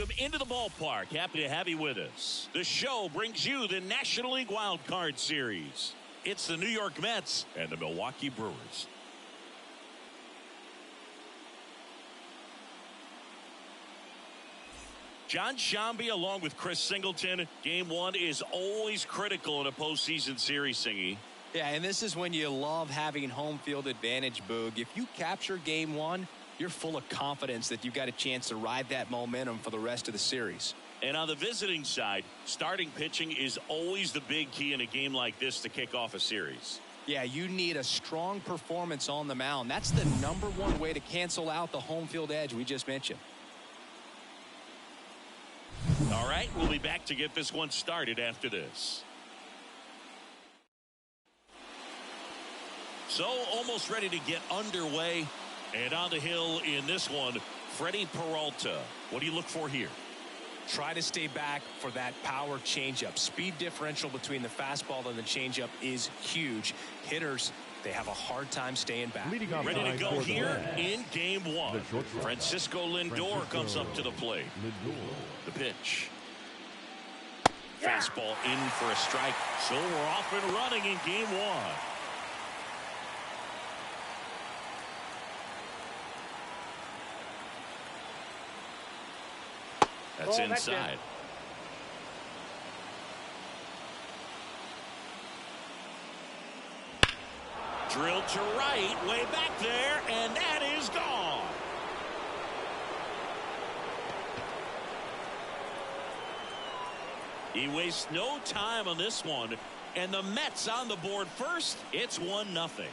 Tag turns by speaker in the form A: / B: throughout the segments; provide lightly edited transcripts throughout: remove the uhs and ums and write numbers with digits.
A: welcome into the ballpark. Happy to have you with us. The show brings you the National League Wild Card Series. It's the New York Mets and the Milwaukee Brewers. John Shambi along with Chris Singleton. Game one is always critical in a postseason series, Singy.
B: Yeah, and this is when you love having home field advantage, Boog. If you capture game one, you're full of confidence that you've got a chance to ride that momentum for the rest of the series.
A: And on the visiting side, starting pitching is always the big key in a game like this to kick off a series.
B: Yeah, you need a strong performance on the mound. That's the #1 way to cancel out the home field edge we just mentioned.
A: All right, we'll be back to get this one started after this. So almost ready to get underway. And on the hill in this one, Freddie Peralta. What do you look for here?
B: Try to stay back for that power changeup. Speed differential between the fastball and the changeup is huge. Hitters, they have a hard time staying back.
A: Ready to go here in game one. Francisco Lindor comes up to the plate. The pitch. Fastball in for a strike. So we're off and running in game one. That's inside. Drilled to right, way back there, and that is gone. He wastes no time on this one, and the Mets on the board first. It's 1-0.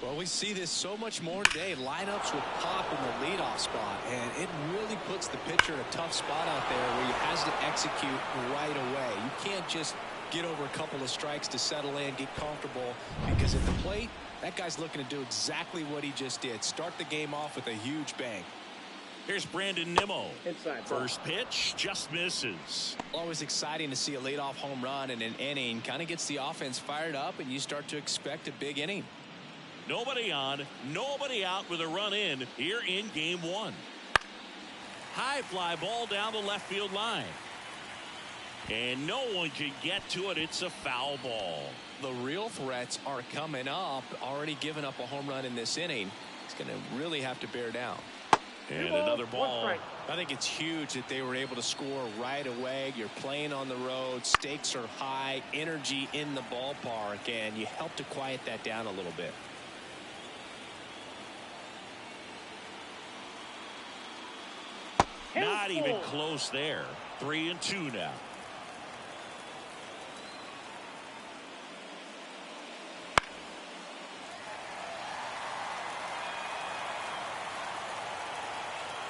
B: Well, we see this so much more today. Lineups will pop in the leadoff spot, and it really puts the pitcher in a tough spot out there where he has to execute right away. You can't just get over a couple of strikes to settle in, get comfortable, because at the plate, that guy's looking to do exactly what he just did. Start the game off with a huge bang.
A: Here's Brandon Nimmo. Inside. First pitch just misses.
B: Always exciting to see a leadoff home run in an inning. Kind of gets the offense fired up, and you start to expect a big inning.
A: Nobody on, nobody out with a run in here in game one. High fly ball down the left field line. And no one can get to it. It's a foul ball.
B: The real threats are coming up. Already given up a home run in this inning. He's going to really have to bear down.
A: And another ball.
B: I think it's huge that they were able to score right away. You're playing on the road. Stakes are high. Energy in the ballpark. And you help to quiet that down a little bit.
A: Not even close there. 3-2 now.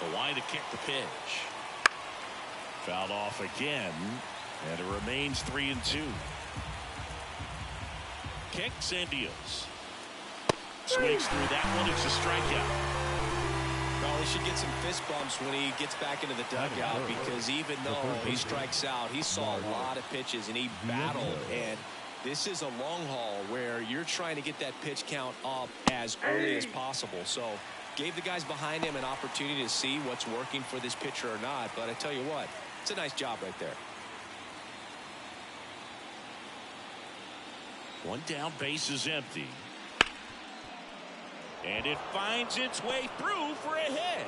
A: The line to kick the pitch. Fouled off again. And it remains 3-2. Kicks and deals. Swings through that one. It's a strikeout.
B: Well, he should get some fist bumps when he gets back into the dugout, because even though he strikes out, he saw a lot of pitches and he battled. And this is a long haul where you're trying to get that pitch count up as early as possible. So gave the guys behind him an opportunity to see what's working for this pitcher or not. But I tell you what, it's a nice job right there.
A: One down, base is empty. And it finds its way through for a hit.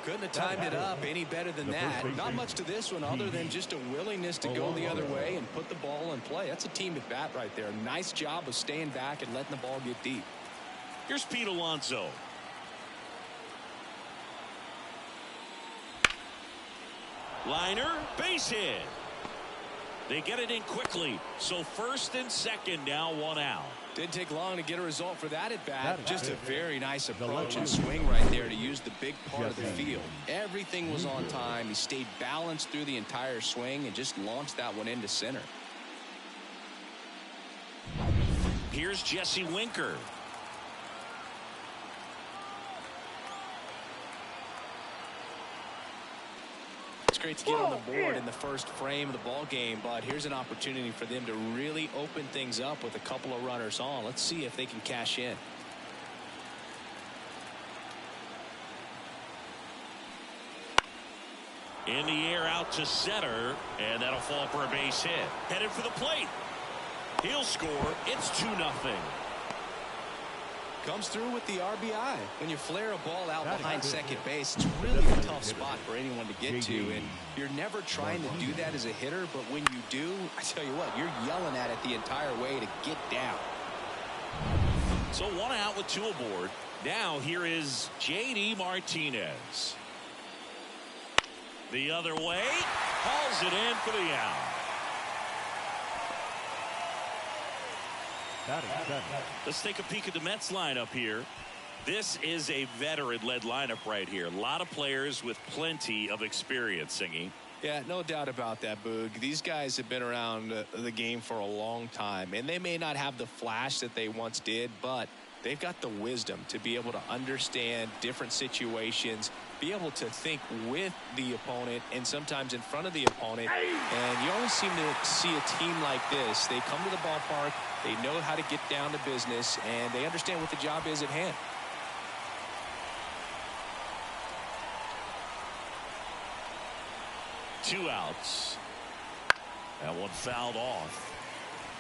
B: Couldn't have timed it up any better than that. Not much to this one other than just a willingness to go the other way and put the ball in play. That's a team at bat right there. Nice job of staying back and letting the ball get deep.
A: Here's Pete Alonso. Liner, base hit. They get it in quickly. So first and second, now one out.
B: Didn't take long to get a result for that at bat. Just a very nice approach and swing right there to use the big part of the field. Everything was on time. He stayed balanced through the entire swing and just launched that one into center.
A: Here's Jesse Winker.
B: great to get on the board in the first frame of the ball game, but here's an opportunity for them to really open things up with a couple of runners on. Let's see if they can cash in.
A: In the air out to center, and that'll fall for a base hit. Headed for the plate. He'll score. It's 2-0.
B: Comes through with the RBI. When you flare a ball out behind second base, it's really a tough spot for anyone to get to, and you're never trying to do that as a hitter, but when you do, I tell you what, you're yelling at it the entire way to get down.
A: So 1 out with 2 aboard. Now here is J.D. Martinez. The other way, hauls it in for the out. Let's take a peek at the Mets lineup here. This is a veteran-led lineup right here. A lot of players with plenty of experience, Singy.
B: Yeah, no doubt about that, Boog. These guys have been around the game for a long time, and they may not have the flash that they once did, but they've got the wisdom to be able to understand different situations, be able to think with the opponent and sometimes in front of the opponent. And you always seem to see a team like this. They come to the ballpark, they know how to get down to business, and they understand what the job is at hand.
A: Two outs. That one fouled off.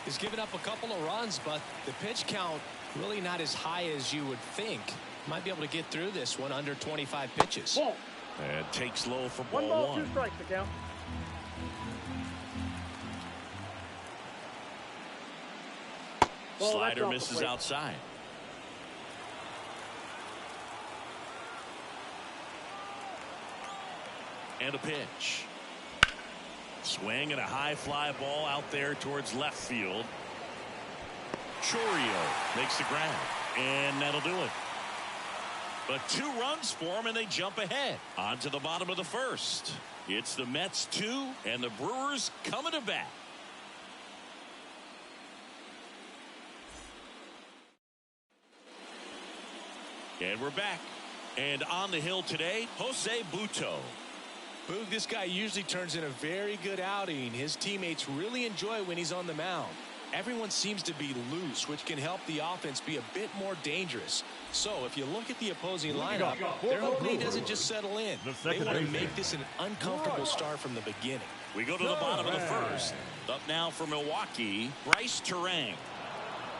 B: He's given up a couple of runs, but the pitch count really not as high as you would think. Might be able to get through this one under 25 pitches.
A: And takes low for ball
C: 1 ball, 2 strikes to count.
A: Slider misses outside. And a pitch. Swing and a high fly ball out there towards left field. Chorio makes the grab, and that'll do it. But 2 runs for him, and they jump ahead. On to the bottom of the first. It's the Mets 2, and the Brewers coming to bat. And we're back. And on the hill today, Jose Butto.
B: Boog, this guy usually turns in a very good outing. His teammates really enjoy when he's on the mound. Everyone seems to be loose, which can help the offense be a bit more dangerous. So if you look at the opposing lineup, they're hoping he doesn't just settle in. They want to make this an uncomfortable start from the beginning.
A: We go to the bottom of the first. Up now for Milwaukee, Bryce Terang.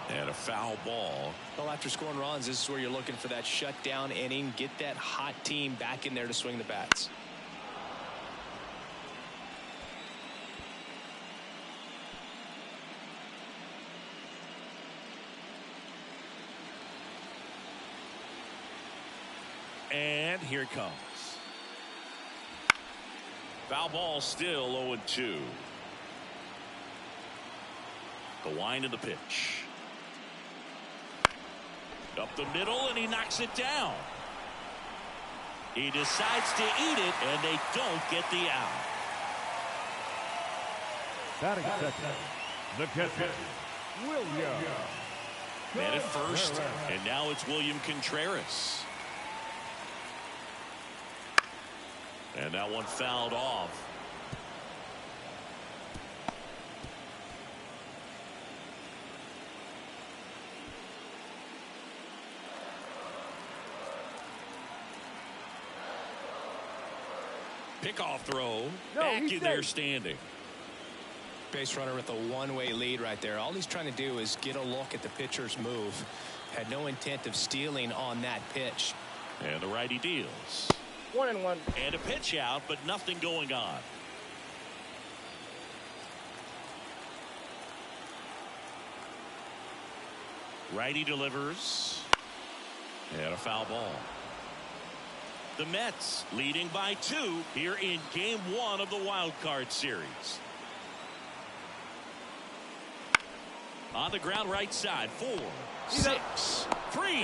A: And a foul ball.
B: Well, after scoring runs, this is where you're looking for that shutdown inning. Get that hot team back in there to swing the bats.
A: And here it comes. Foul ball still 0-2. The wind of the pitch. Up the middle, and he knocks it down. He decides to eat it, and they don't get the out.
C: Batting second, the catcher, William.
A: Man at first, and now it's William Contreras. And that one fouled off. Pickoff throw. Back in there standing.
B: Base runner with a one-way lead right there. All he's trying to do is get a look at the pitcher's move. Had no intent of stealing on that pitch.
A: And the righty deals.
C: 1-1.
A: And a pitch out, but nothing going on. Righty delivers. And a foul ball. The Mets leading by 2 here in Game 1 of the Wild Card Series. On the ground right side. 4, 6, 3.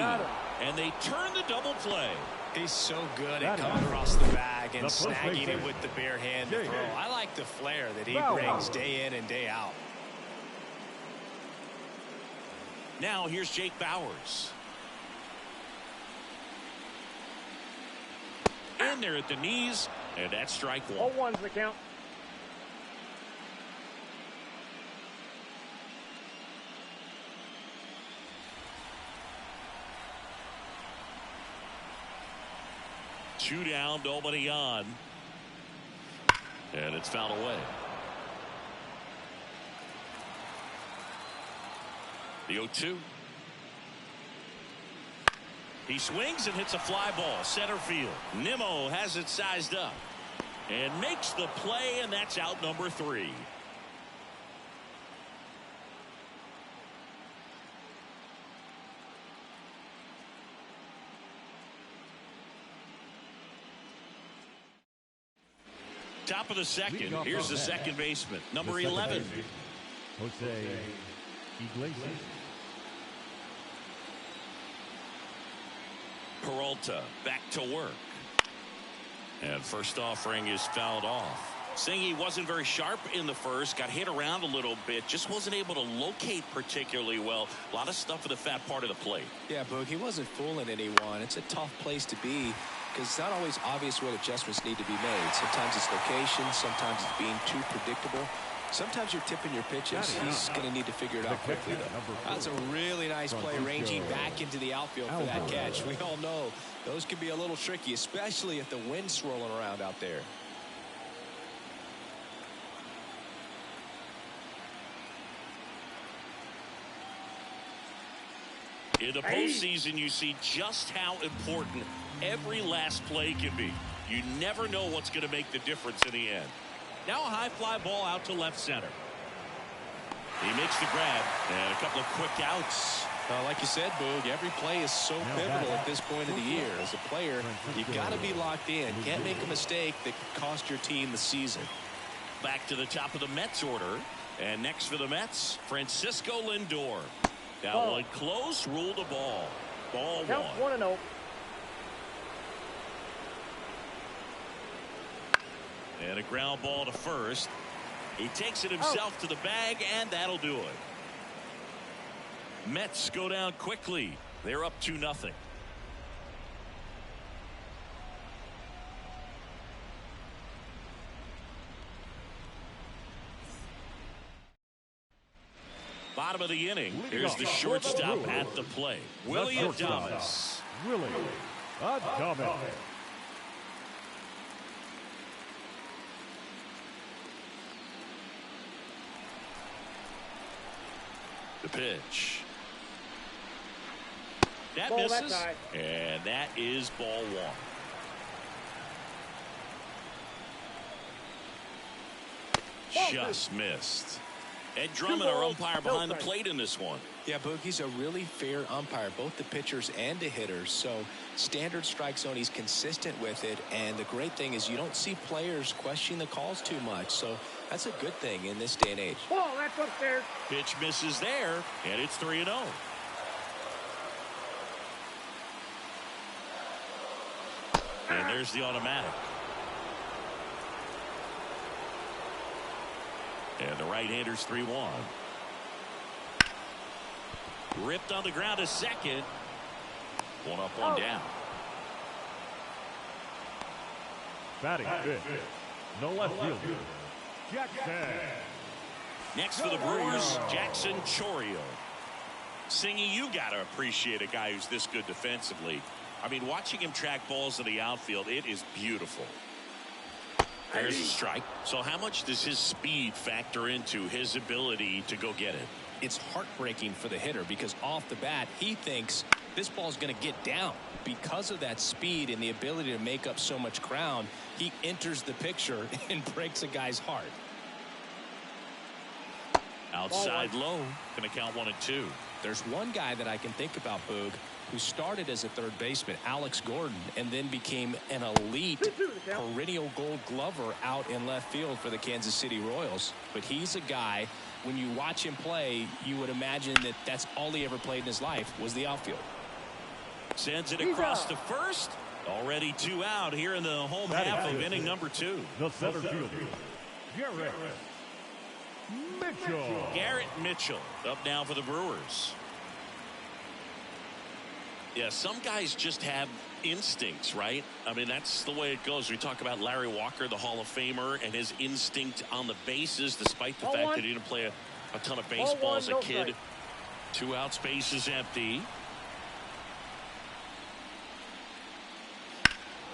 A: And they turn the double play.
B: He's so good at coming across the bag and snagging it with the bare hand to throw. I like the flair that he brings day in and day out.
A: Now here's Jake Bauers. In there at the knees, And that's strike one.
C: 0-1's the count.
A: Two down, nobody on. And it's fouled away. The 0-2. He swings and hits a fly ball, center field. Nimmo has it sized up and makes the play, and that's out number 3. Top of the second. Here's the second baseman, number 11.
C: Jose Iglesias.
A: Peralta back to work. And first offering is fouled off. Singy wasn't very sharp in the first, got hit around a little bit, just wasn't able to locate particularly well. A lot of stuff in the fat part of the plate.
B: Yeah, Boog, he wasn't fooling anyone. It's a tough place to be because it's not always obvious what adjustments need to be made. Sometimes it's location, sometimes it's being too predictable. Sometimes you're tipping your pitches. He's going to need to figure it out quickly, though. That's a really nice play, ranging back into the outfield for that catch. We all know those can be a little tricky, especially if the wind's swirling around out there.
A: In the postseason, you see just how important every last play can be. You never know what's going to make the difference in the end. Now a high fly ball out to left center. He makes the grab and a couple of quick outs.
B: Like you said, Boog, every play is so pivotal at this point of the year. As a player, you've got to be locked in. Can't make a mistake that could cost your team the season.
A: Back to the top of the Mets order. And next for the Mets, Francisco Lindor. That one close, ruled a ball. Ball
C: Count
A: 1.
C: 1-0.
A: And a ground ball to first. He takes it himself to the bag, and that'll do it. Mets go down quickly. They're up 2-0. Bottom of the inning. Here's the shortstop at the plate. Willie Adames.
C: Willie Adames.
A: The pitch. That
C: Ball
A: misses.
C: that
A: And that is ball 1. Just missed. Ed Drummond, our umpire behind the plate in this one.
B: Yeah, Boog, he's a really fair umpire, both the pitchers and the hitters. So standard strike zone, he's consistent with it. And the great thing is you don't see players questioning the calls too much. So that's a good thing in this day and age.
C: Ball, that's upstairs.
A: Pitch misses there, and it's 3-0. And there's the automatic. And the right-hander's 3-1. Ripped on the ground to second. One up, one down.
C: Batting fifth. No left fielder. Jackson.
A: Next for the Brewers, Jackson Chourio. Singy, you got to appreciate a guy who's this good defensively. I mean, watching him track balls in the outfield, it is beautiful. There's a strike. So how much does his speed factor into his ability to go get it?
B: It's heartbreaking for the hitter because off the bat, he thinks this ball's going to get down. Because of that speed and the ability to make up so much ground, he enters the picture and breaks a guy's heart.
A: Outside low, going to count 1 and 2.
B: There's one guy that I can think about, Boog, who started as a third baseman, Alex Gordon, and then became an elite perennial gold glover out in left field for the Kansas City Royals. But he's a guy, when you watch him play, you would imagine that that's all he ever played in his life was the outfield.
A: Sends it across to first. Already 2 out here in the home half of inning number 2.
C: The center fielder, Garrett Mitchell.
A: Garrett Mitchell up now for the Brewers. Yeah, some guys just have instincts, right? I mean, that's the way it goes. We talk about Larry Walker, the Hall of Famer, and his instinct on the bases, despite the fact that he didn't play a ton of baseball as a kid. 2 outs, base is empty.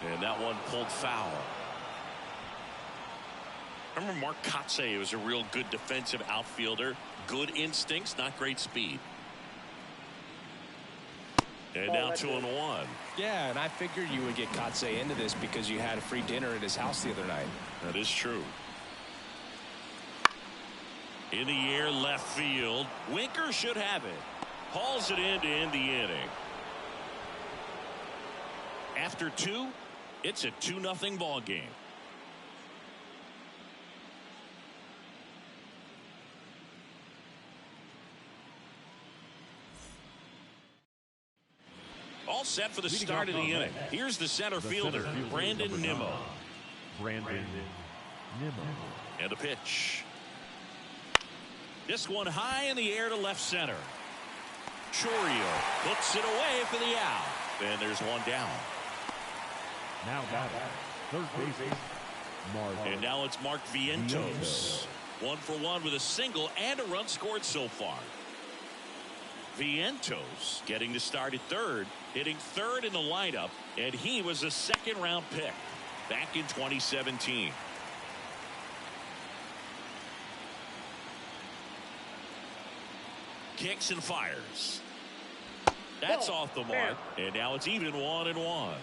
A: And that one pulled foul. I remember Mark Kotsay was a real good defensive outfielder. Good instincts, not great speed. And now 2-1.
B: Yeah, and I figured you would get Kotsay into this because you had a free dinner at his house the other night.
A: That is true. In the air, left field. Winker should have it. Hauls it in to end the inning. After 2, it's a 2-0 ball game. All set for the start of the inning. Here's the center fielder, Brandon Nimmo. And a pitch. This one high in the air to left center. Chorio puts it away for the out. And there's one down.
C: Now batting, third base, Mark.
A: And now it's Mark Vientos. 1 for 1 with a single and a run scored so far. Vientos getting the start at third, hitting third in the lineup, and he was a second-round pick back in 2017. Kicks and fires. That's off the mark, and now it's even 1-1.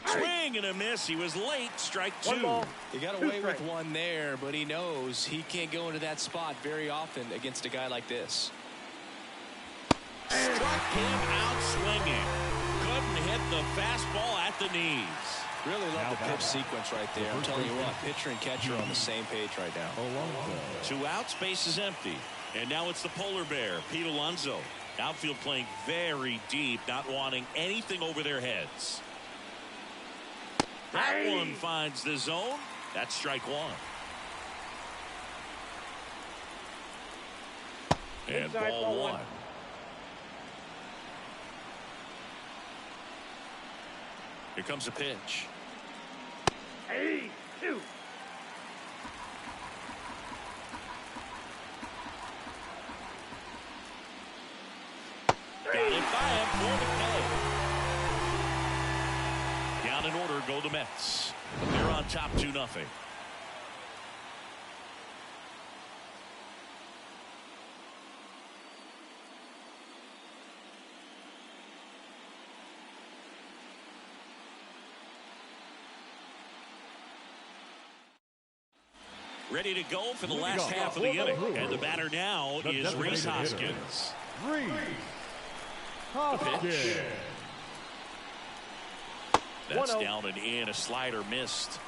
A: Swing and a miss. He was late. Strike 2.
B: He got away with one there, but he knows he can't go into that spot very often against a guy like this.
A: Struck him out swinging. Couldn't hit the fastball at the knees.
B: Really love the pitch sequence right there. I'm telling you what, pitcher and catcher on the same page right now.
A: 2 outs, base is empty. And now it's the polar bear, Pete Alonso. Outfield playing very deep, not wanting anything over their heads. That one finds the zone. That's strike 1. And ball 1. Here comes a pitch.
C: 2.
A: Got it by him for the K. Down in order go the Mets. They're on top 2-0. Ready to go for the last half of the inning. And the batter now is Rhys Hoskins. Pitch. That's down and in. A slider missed.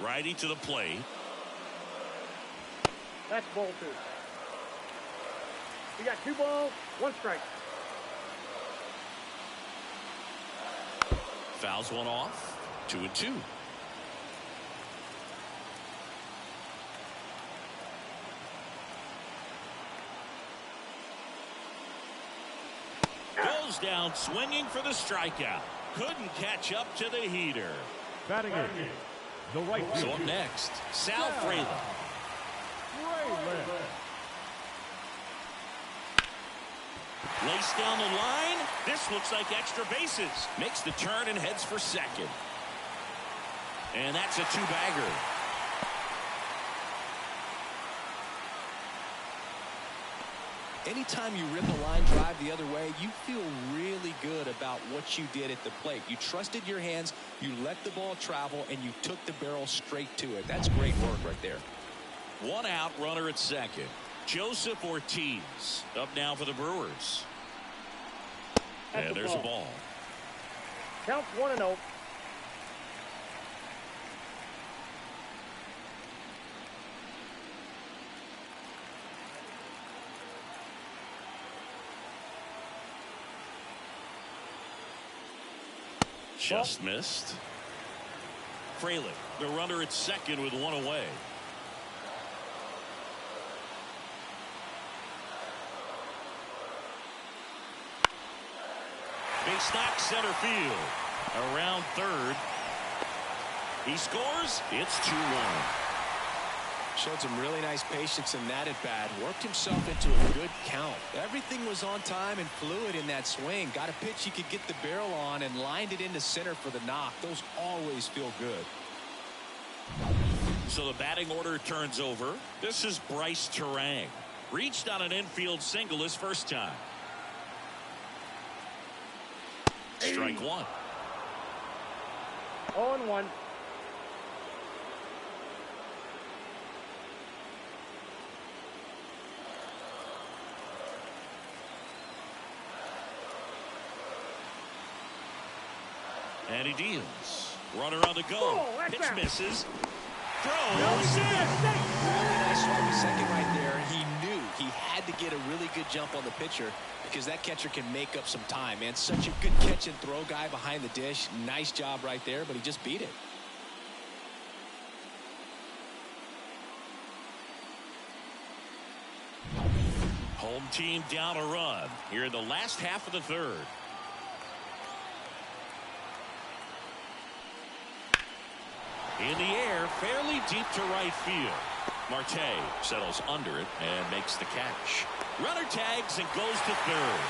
A: Righty to the plate.
D: That's ball 2. We got 2 balls, 1 strike.
A: Fouls one off. 2-2. Goes down swinging for the strikeout. Couldn't catch up to the heater.
C: Batting in the right field.
A: So up next, Sal Fraley. Lace down the line. This looks like extra bases. Makes the turn and heads for second. And that's a 2-bagger.
B: Anytime you rip a line drive the other way, you feel really good about what you did at the plate. You trusted your hands, you let the ball travel, and you took the barrel straight to it. That's great work right there.
A: 1 out, runner at second. Joseph Ortiz up now for the Brewers. And there's a ball.
D: Counts 1-0.
A: Just missed. Fraley, the runner at second with one away. Base knock center field. Around third. He scores. It's 2-1.
B: Showed some really nice patience in that at bat. Worked himself into a good count. Everything was on time and fluid in that swing. Got a pitch he could get the barrel on and lined it into center for the knock. Those always feel good.
A: So the batting order turns over. This is Bryce Terang. Reached on an infield single his first time. Strike one.
D: 0-1.
A: And he deals. Runner on the go.
D: Oh,
A: Pitch
D: that.
A: misses. Throws
D: No,
A: in.
B: Really nice swing to second right there. He knew he had to get a really good jump on the pitcher because that catcher can make up some time, man. Such a good catch and throw guy behind the dish. Nice job right there, but he just beat it.
A: Home team down a run here in the last half of the third. In the air, fairly deep to right field. Marte settles under it and makes the catch. Runner tags and goes to third.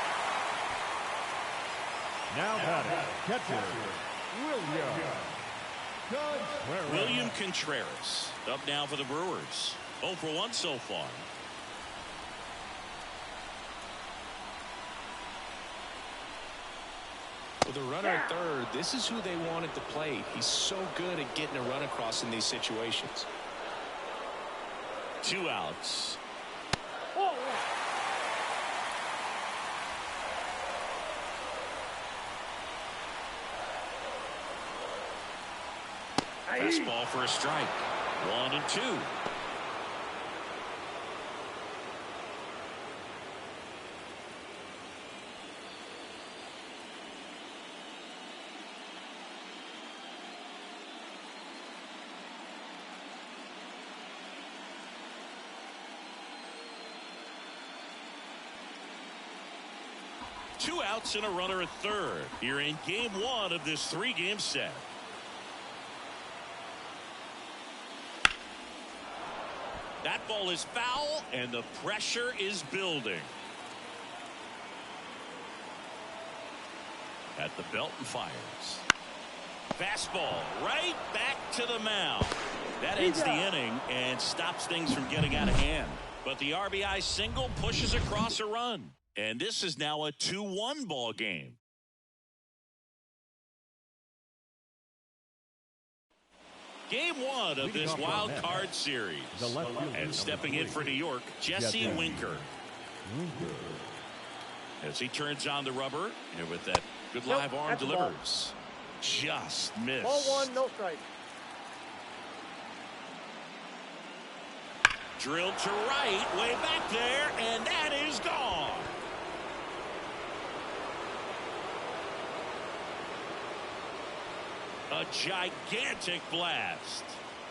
C: Now batting, catcher,
A: William Contreras up now for the Brewers. 0 for 1 so far.
B: With a runner at third, this is who they want at the plate. He's so good at getting a run across in these situations.
A: 2 outs.
D: Oh,
A: Fastball for a strike. 1-2. Two outs and a runner at third. Here in game 1 of this 3-game set. That ball is foul, and the pressure is building. At the belt and fires. Fastball right back to the mound. That ends the inning and stops things from getting out of hand. But the RBI single pushes across a run. And this is now a 2-1 ball game. Game 1 of this wild card series. And stepping in for New York, Jesse Winker. As he turns on the rubber, and with that good live arm delivers. Just missed.
D: Ball 1, no strike.
A: Drilled to right, way back there, and that is gone. A gigantic blast.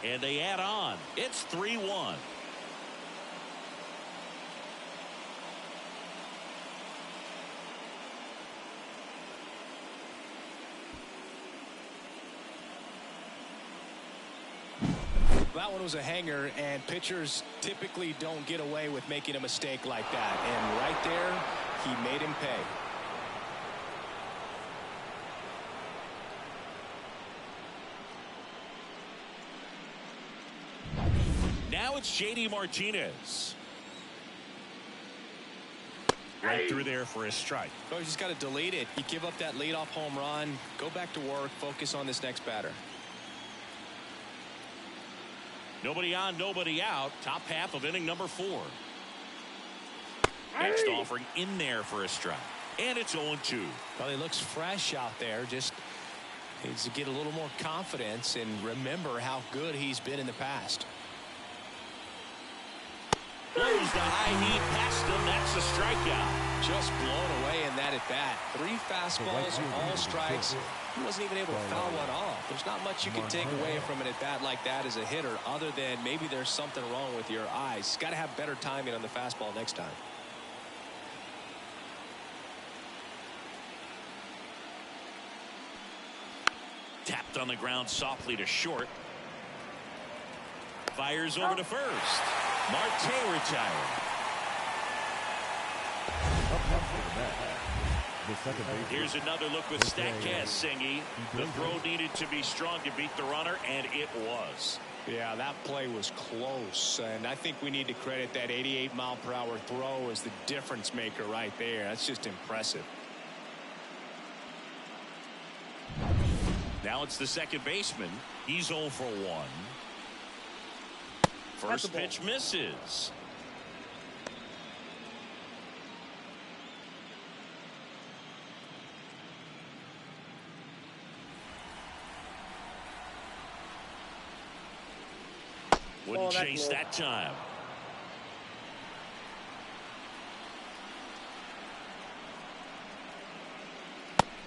A: And they add on. It's 3-1.
B: That one was a hanger, and pitchers typically don't get away with making a mistake like that. And right there, he made him pay.
A: Now it's J.D. Martinez. Right through there for a strike.
B: Oh, you just got to delete it. You give up that leadoff home run. Go back to work. Focus on this next batter.
A: Nobody on, nobody out. Top half of inning number 4. Next offering in there for a strike. And it's 0-2.
B: Well, he looks fresh out there. Just needs to get a little more confidence and remember how good he's been in the past.
A: Blows the high heat past him. That's a strikeout.
B: Just blown away in that at bat. 3 fastballs, all strikes. He wasn't even able to foul one off. There's not much you can take away from an at bat like that as a hitter, other than maybe there's something wrong with your eyes. Got to have better timing on the fastball next time.
A: Tapped on the ground softly to short. Fires over to first. Marte retired. Here's another look with StatCast, Singy. The throw needed to be strong to beat the runner, and it was.
B: Yeah, that play was close, and I think we need to credit that 88-mile-per-hour throw as the difference maker right there. That's just impressive.
A: Now it's the second baseman. He's 0 for 1. First pitch misses. Wouldn't chase that time.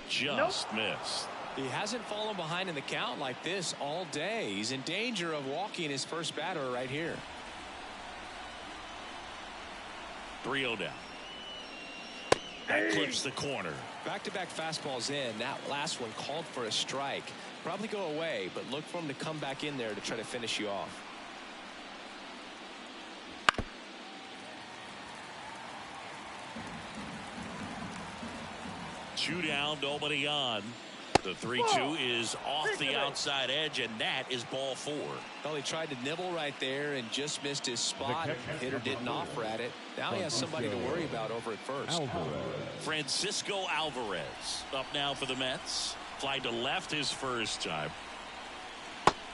A: Just missed.
B: He hasn't fallen behind in the count like this all day. He's in danger of walking his first batter right here.
A: 3-0 down. That clips the corner.
B: Back-to-back fastballs in. That last one called for a strike. Probably go away, but look for him to come back in there to try to finish you off.
A: Two down, nobody on. The 3-2 is off the outside edge, and that is ball 4.
B: Well, he tried to nibble right there and just missed his spot. The hitter didn't offer at it. Now he has somebody to worry about over at first.
A: Francisco Alvarez up now for the Mets. Fly to left his first time.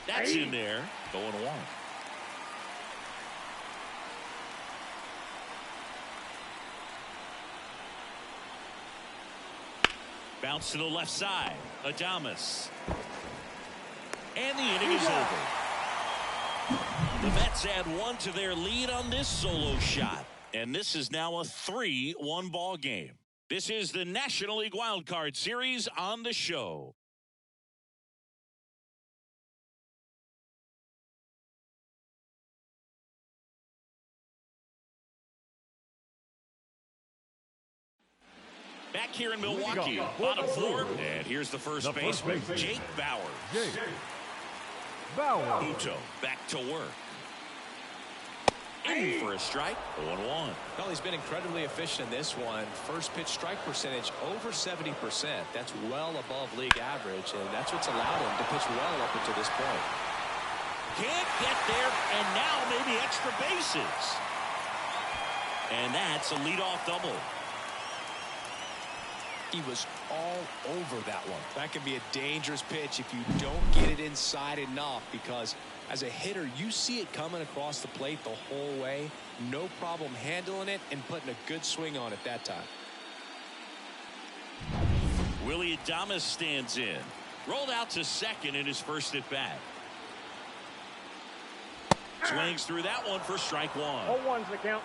A: That's in there. Going 1. Bounce to the left side. Adames. And the inning is over. The Mets add 1 to their lead on this solo shot. And this is now a 3-1 ball game. This is the National League Wild Card Series on the show. Back here in Milwaukee, bottom 4, and here's the first baseman, Jake Bauer. Uto back to work. In for a strike, 0-1.
B: Well, he's been incredibly efficient in this one. First pitch strike percentage over 70%. That's well above league average, and that's what's allowed him to pitch well up until this point.
A: Can't get there, and now maybe extra bases. And that's a leadoff double.
B: He was all over that one. That can be a dangerous pitch if you don't get it inside enough, because as a hitter, you see it coming across the plate the whole way. No problem handling it and putting a good swing on it that time.
A: Willie Adames stands in. Rolled out to second in his first at bat. Swings through that one for strike 1.
D: 0-1's the count.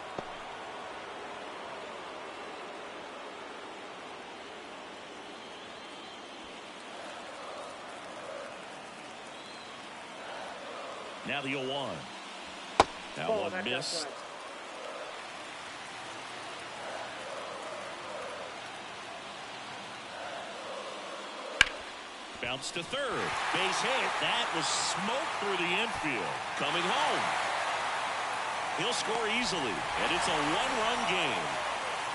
A: Now the 0-1. That one missed. Bounce to third. Base hit. That was smoke through the infield. Coming home. He'll score easily, and it's a 1-run game.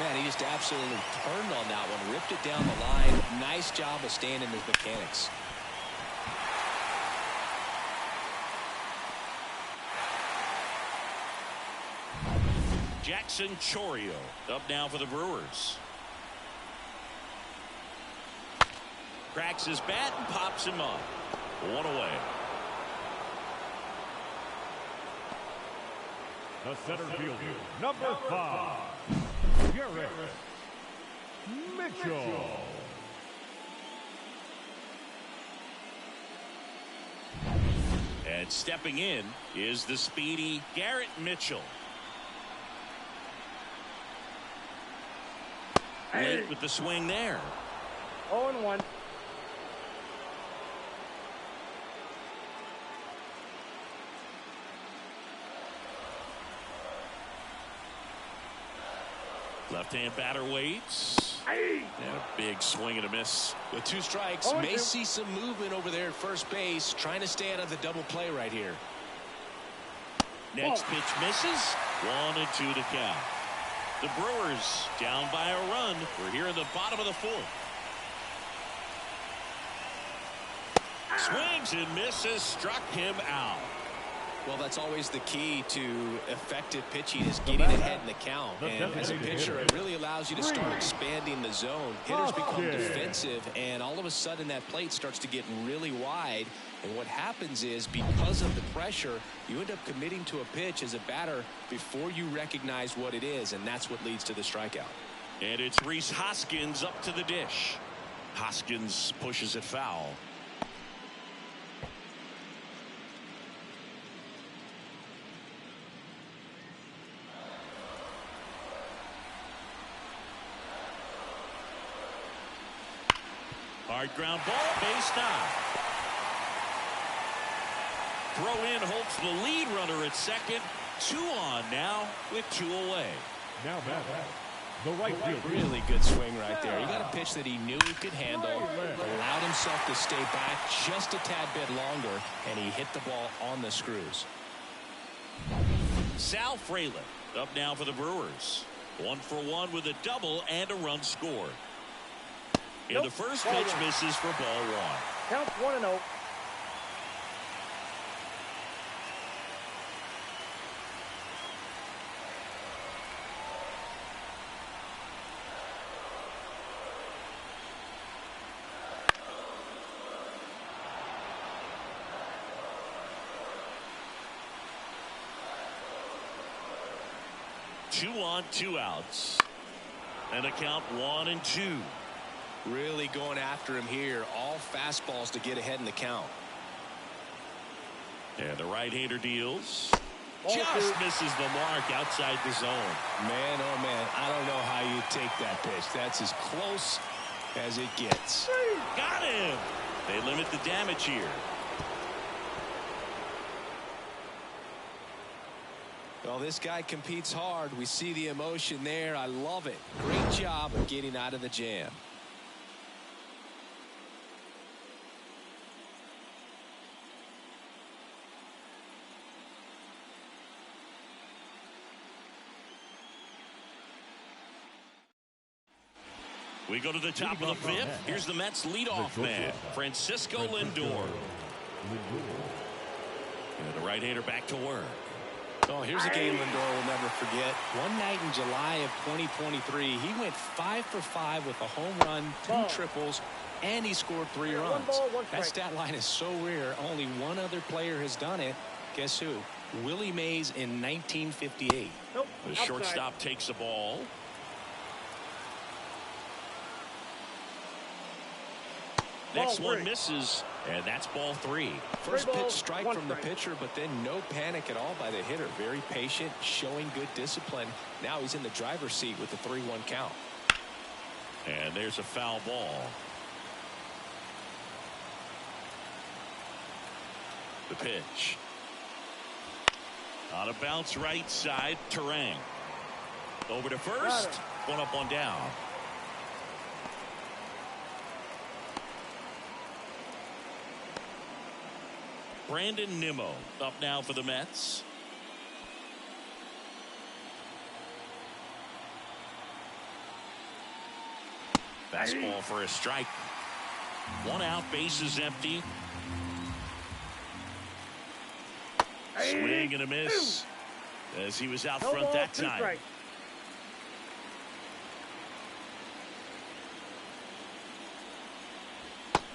B: Man, he just absolutely turned on that one. Ripped it down the line. Nice job of staying in his mechanics.
A: Jackson Chourio up now for the Brewers. Cracks his bat and pops him up. 1 away.
C: The center fielder, number 5, Garrett Mitchell.
A: And stepping in is the speedy Garrett Mitchell. Late with the swing there.
D: 0-1.
A: Left-hand batter waits. And a big swing and a miss.
B: With 2 strikes, may see some movement over there at first base, trying to stay out of the double play right here.
A: Next pitch misses. 1-2 to count. The Brewers down by a run. We're here in the bottom of the 4th. Swings and misses. Struck him out.
B: Well, that's always the key to effective pitching, is getting ahead in the count. And as a pitcher, it really allows you to start expanding the zone. Hitters become defensive, and all of a sudden that plate starts to get really wide. And what happens is, because of the pressure, you end up committing to a pitch as a batter before you recognize what it is, and that's what leads to the strikeout.
A: And it's Rhys Hoskins up to the dish. Hoskins pushes it foul. Hard ground ball, base knock. Throw in holds the lead runner at second. 2 on now with 2 away.
C: Now back. The right field.
B: Really good swing right there. He got a pitch that he knew he could handle, allowed himself to stay back just a tad bit longer, and he hit the ball on the screws.
A: Sal Frelick up now for the Brewers. 1 for 1 with a double and a run scored. And the first pitch misses for ball 1.
D: Count 1-0.
A: Two on, 2 outs. And a count 1-2.
B: Really going after him here. All fastballs to get ahead in the count.
A: And the right-hander deals. Just misses the mark outside the zone.
B: Man, oh man, I don't know how you take that pitch. That's as close as it gets.
A: Got him. They limit the damage here.
B: Well, this guy competes hard. We see the emotion there. I love it. Great job of getting out of the jam.
A: We go to the top of the 5th. Here's the Mets leadoff man, Francisco Lindor. And the right-hander back to work.
B: Oh, here's a game Lindor will never forget. One night in July of 2023, he went 5 for 5 with a home run, 2 triples, and he scored 3 runs. That stat line is so rare. Only one other player has done it. Guess who? Willie Mays in 1958.
A: The shortstop takes the ball. Next one misses, and that's ball 3.
B: First pitch strike from the pitcher, but then no panic at all by the hitter. Very patient, showing good discipline. Now he's in the driver's seat with the 3-1 count.
A: And there's a foul ball. The pitch. On a bounce right side, Terang. Over to first. 1 up, 1 down. Brandon Nimmo up now for the Mets. Fastball for a strike. 1 out, bases empty. Swing and a miss as he was out front that time.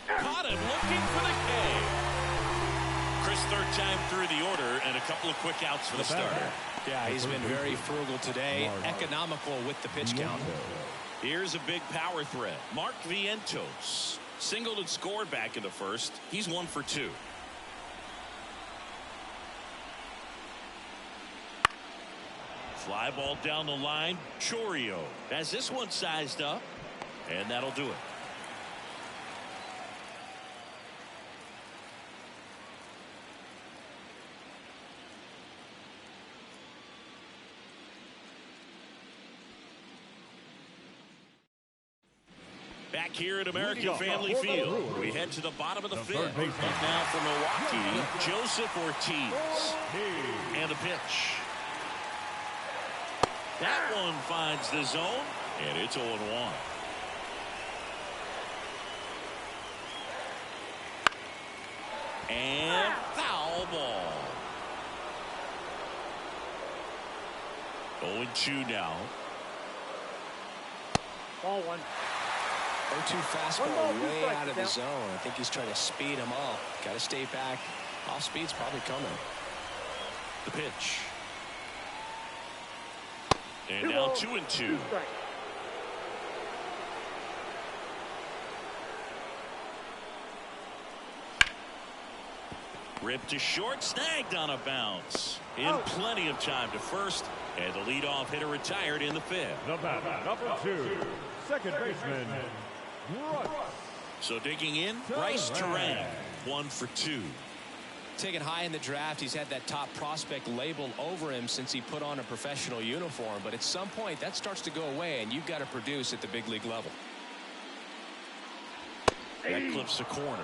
A: Caught him looking for the K. Chris, 3rd time through the order, and a couple of quick outs for the starter.
B: Yeah, he's been very frugal today, economical with the pitch count.
A: Here's a big power threat. Mark Vientos singled and scored back in the 1st. He's 1 for 2. Fly ball down the line. Chourio has this one sized up, and that'll do it. Back here at American Family Field, we head to the bottom of the fifth. Up now for Milwaukee, Joseph Ortiz. And the pitch. That one finds the zone, and it's 0-1. And foul ball. 0-2 now.
D: Ball one.
B: 0-2 fastball way out of the zone. I think he's trying to speed him up. Got to stay back. Off speed's probably coming.
A: The pitch. And now 2-2. Ripped to short, snagged on a bounce. In plenty of time to first, and the leadoff hitter retired in the fifth.
C: Number 2, second baseman, Bryce.
A: So digging in, Bryce Terang, 1 for 2.
B: Taken high in the draft, he's had that top prospect label over him since he put on a professional uniform. But at some point, that starts to go away, and you've got to produce at the big league level.
A: That clips the corner.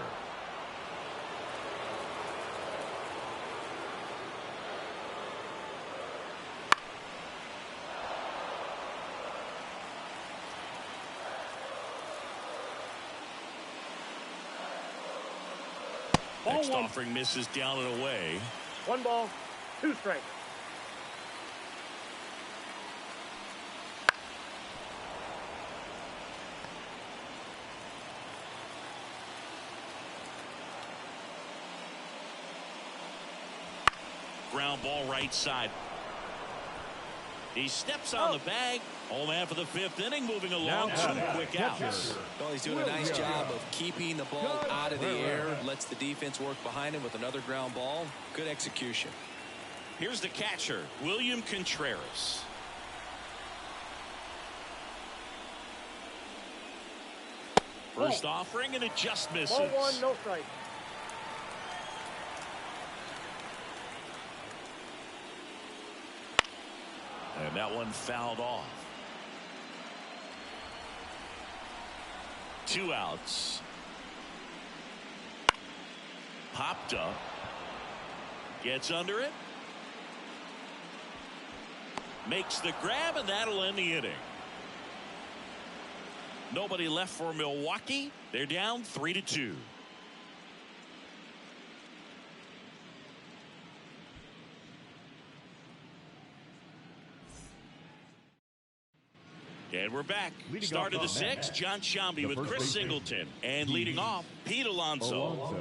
A: Next offering misses down and away.
D: 1 ball, 2 strikes.
A: Ground ball right side. He steps on the bag. Home man for the 5th inning, moving along. 2 quick outs.
B: Well, he's doing a nice job of keeping the ball out of the air. Lets the defense work behind him with another ground ball. Good execution.
A: Here's the catcher, William Contreras. First offering, and it just misses.
D: Ball 1, no strike.
A: And that one fouled off. 2 outs. Popped up. Gets under it. Makes the grab, and that'll end the inning. Nobody left for Milwaukee. They're down 3-2. And we're back. Start of the 6th, John Shambi with Chris Singleton. And leading off, Pete Alonso.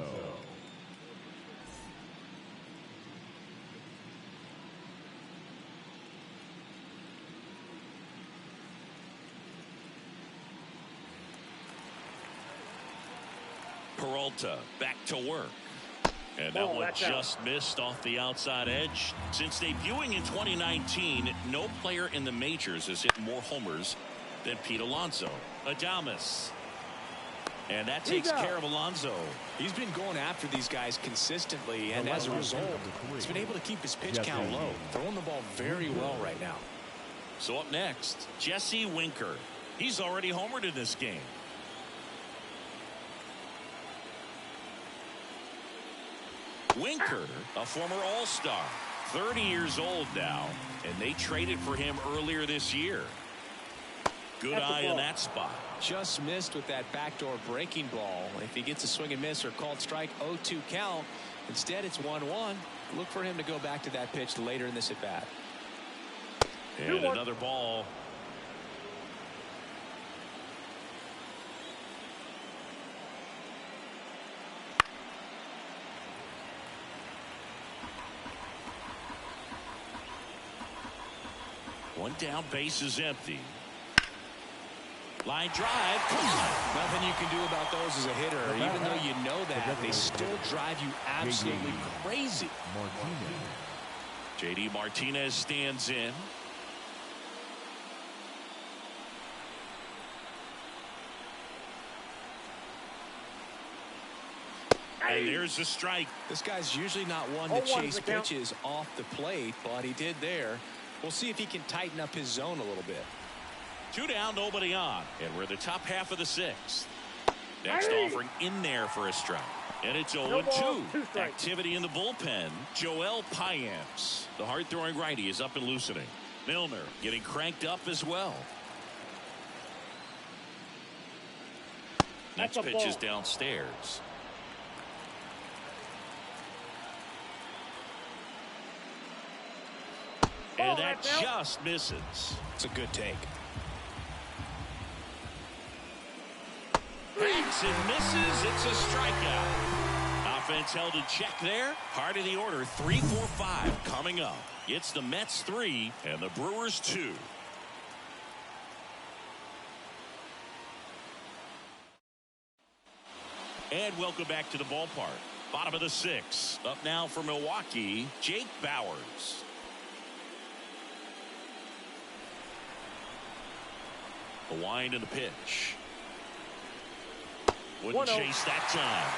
A: Peralta back to work. And that one just missed off the outside edge. Since debuting in 2019, no player in the majors has hit more homers than Pete Alonso. Adames. And that takes care of Alonso.
B: He's been going after these guys consistently, and as a result, he's been able to keep his pitch count low. Throwing the ball very well right now.
A: So up next, Jesse Winker. He's already homered in this game. Winker, a former All-Star, 30 years old now, and they traded for him earlier this year. Good eye in that spot.
B: Just missed with that backdoor breaking ball. If he gets a swing and miss or called strike, 0-2 count. Instead, it's 1-1. Look for him to go back to that pitch later in this at bat.
A: And another ball. One down, base is empty. Line drive.
B: Nothing you can do about those as a hitter. Even though you know that, they still drive you absolutely crazy.
A: J.D. Martinez stands in. And there's the strike.
B: This guy's usually not one to chase pitches off the plate, but he did there. We'll see if he can tighten up his zone a little bit.
A: 2 down, nobody on. And we're in the top half of the 6th. Next offering in there for a strike. And it's 0-2. Activity in the bullpen. Joel Payamps, the hard-throwing righty, is up and loosening. Milner getting cranked up as well. Next pitch is downstairs. And that just misses.
B: It's a good take.
A: Backs and misses. It's a strikeout. Offense held in check there. Part of the order, 3, 4, 5 coming up. It's the Mets 3 and the Brewers 2. And welcome back to the ballpark. Bottom of the 6th. Up now for Milwaukee, Jake Bauers. The wind and the pitch. Wouldn't chase that time.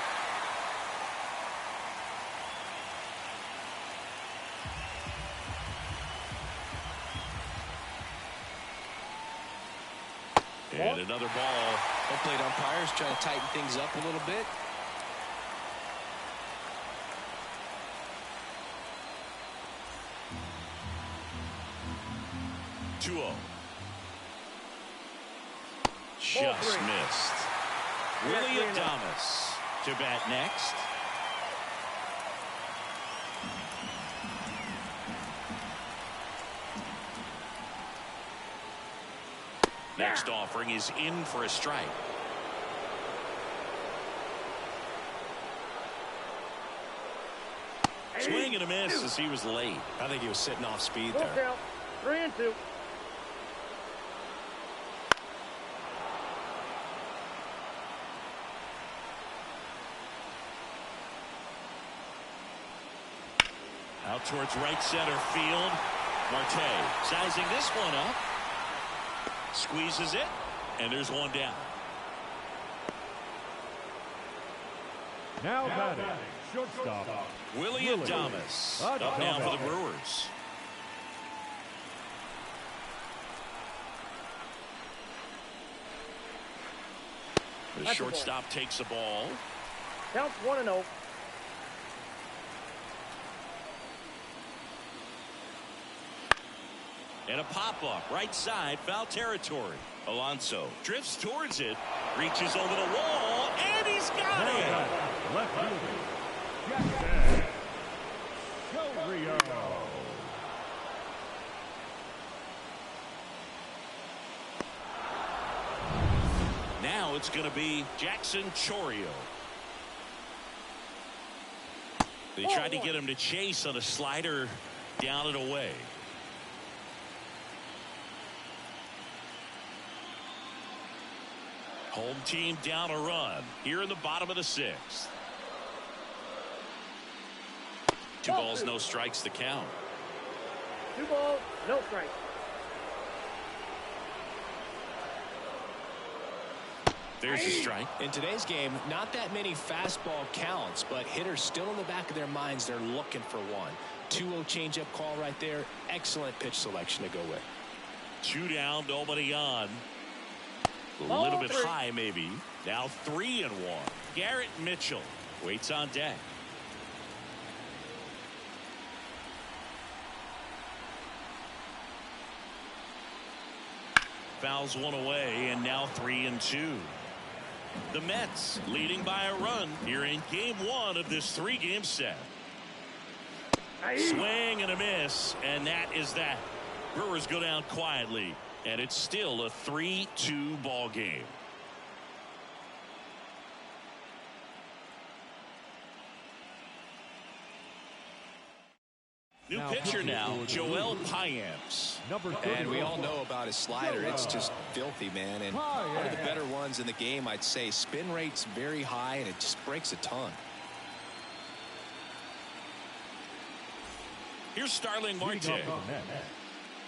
A: And another ball.
B: Home plate umpires trying to tighten things up a little bit.
A: Just missed. Willie Adames to bat next. Next offering is in for a strike. Swing and a miss as he was late.
B: I think he was sitting off speed there.
D: 3-2.
A: Out towards right center field. Marte sizing this one up. Squeezes it. And there's one down.
C: Now batting, shortstop,
A: Willie Adames. Up now for the Brewers. The shortstop takes the ball.
D: Counts 1-0.
A: And a pop-up, right side, foul territory. Alonso drifts towards it, reaches over the wall, and he's got it!
C: left fielder, Jackson Chourio.
A: Now it's going to be Jackson Chourio. They tried to get him to chase on a slider down and away. Home team down a run here in the bottom of the 6th. 2 balls, no strikes to count.
D: 2 balls, no strikes.
A: There's a strike.
B: In today's game, not that many fastball counts, but hitters still in the back of their minds, they're looking for one. 2-0 changeup call right there. Excellent pitch selection to go with.
A: 2 down, nobody on. A little bit high, maybe. Now 3-1. Garrett Mitchell waits on deck. Fouls one away, and now 3-2. The Mets leading by a run here in game 1 of this 3-game set. Swing and a miss, and that is that. Brewers go down quietly. And it's still a 3-2 ball game. New pitcher now, Joel Payamps.
B: And we all know about his slider. It's just filthy, man. And one of the better ones in the game, I'd say. Spin rate's very high, and it just breaks a ton.
A: Here's Starling Marte.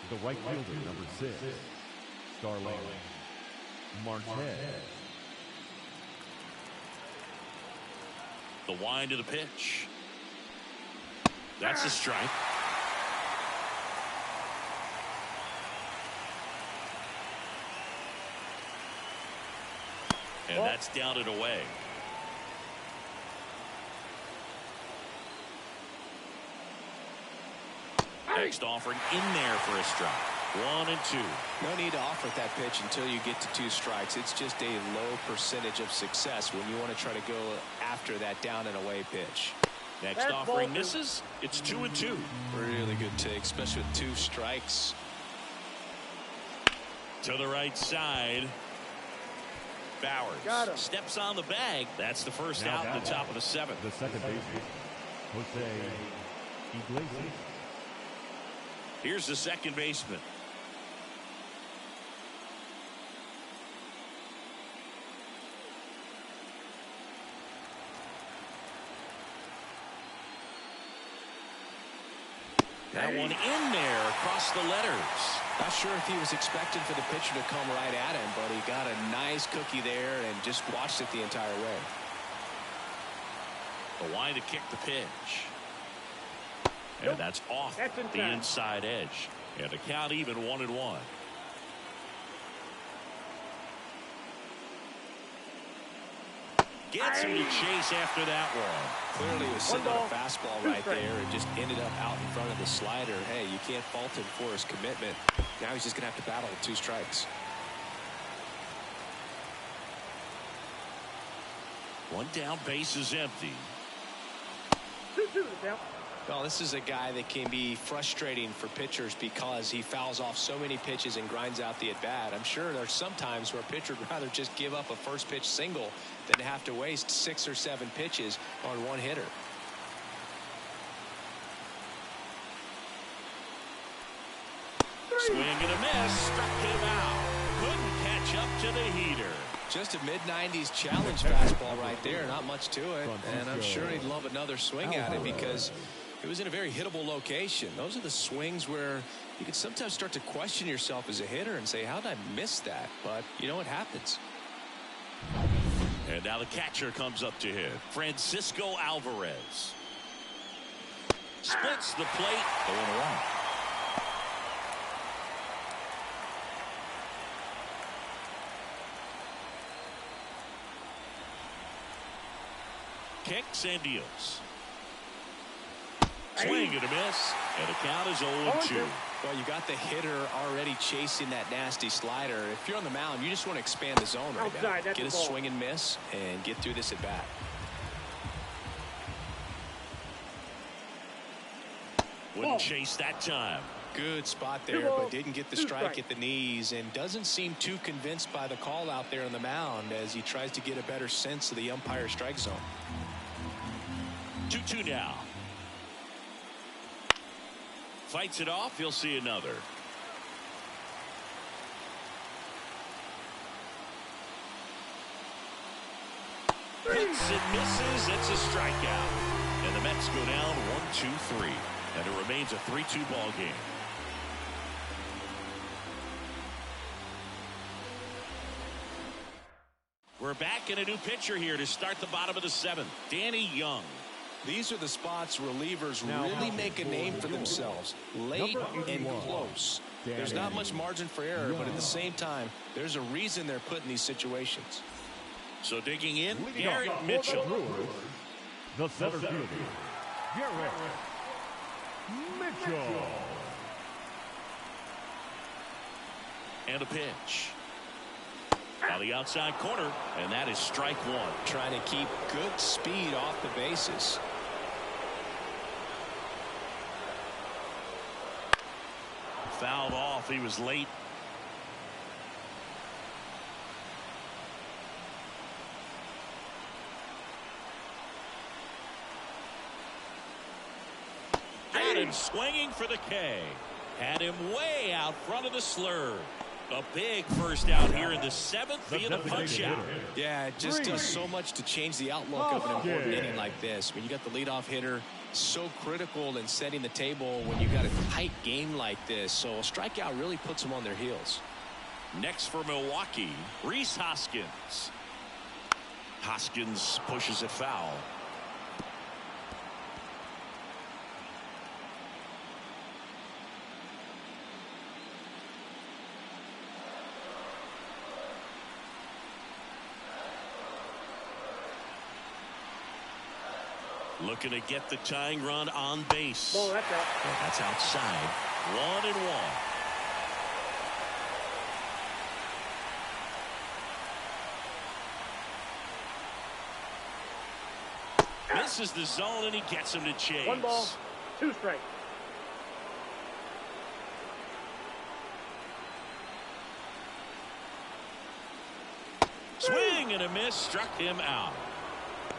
C: The right fielder, number 6, Starling Marte.
A: The wind of the pitch. That's a strike. And that's down and away. Next offering in there for a strike. 1 and 2.
B: No need to offer that pitch until you get to 2 strikes. It's just a low percentage of success when you want to try to go after that down and away pitch.
A: Next offering misses. It's 2 and 2.
B: Really good take, especially with 2 strikes.
A: To the right side. Bowers steps on the bag. That's the first out in the top of the 7th.
C: The second baseman, Jose Iglesias.
A: Here's the second baseman. That one in there across the letters.
B: Not sure if he was expecting for the pitcher to come right at him, but he got a nice cookie there and just watched it the entire way.
A: The wind to kick the pitch. And that's off the inside edge. And the count even 1-1. Gets him to chase after that one.
B: Clearly he was sitting on a fastball right there and just ended up out in front of the slider. Hey, you can't fault him for his commitment. Now he's just going to have to battle with 2 strikes.
A: 1 down, base is empty.
D: 2-2 down.
B: Well, this is a guy that can be frustrating for pitchers because he fouls off so many pitches and grinds out the at-bat. I'm sure there's some times where a pitcher would rather just give up a first pitch single than to have to waste 6 or 7 pitches on 1 hitter.
A: Swing and a miss. Struck him out. Couldn't catch up to the heater.
B: Just a mid-90s challenge fastball right there. Not much to it. And I'm sure he'd love another swing at it because it was in a very hittable location. Those are the swings where you can sometimes start to question yourself as a hitter and say, how did I miss that? But you know what happens.
A: And now the catcher comes up to hit. Francisco Alvarez. Splits the plate. 0-1. Kicks and deals. Swing and a miss. And the count is 0-2.
B: Well, you got the hitter already chasing that nasty slider. If you're on the mound, you just want to expand the zone right now. Get a swing and miss and get through this at bat.
A: Wouldn't chase that time.
B: Good spot there, but didn't get the strike at the knees and doesn't seem too convinced by the call out there on the mound as he tries to get a better sense of the umpire strike zone.
A: 2-2 now. Fights it off. He'll see another. Hits and misses. It's a strikeout. And the Mets go down 1-2-3. And it remains a 3-2 ball game. We're back in a new pitcher here to start the bottom of the 7th. Danny Young.
B: These are the spots relievers really make a name for themselves. Late and close. There's not much margin for error, but at the same time, there's a reason they're put in these situations.
A: So digging in, Garrett Mitchell.
C: The center fielder, Garrett Mitchell.
A: And a pitch. On the outside corner, and that is strike 1.
B: Trying to keep good speed off the bases.
A: Fouled off. He was late. Got him swinging for the K. Had him way out front of the slur. A big first out here in the 7th via the punch out.
B: Yeah, it just does so much to change the outlook of an important inning like this. When you got the leadoff hitter, so critical in setting the table when you got a tight game like this. So a strikeout really puts them on their heels.
A: Next for Milwaukee, Rhys Hoskins. Hoskins pushes it foul. Looking to get the tying run on base.
D: Ball, that's out.
A: And that's outside. 1-1. Misses the zone, and he gets him to chase.
D: 1 ball, 2 strikes.
A: Swing and a miss, struck him out.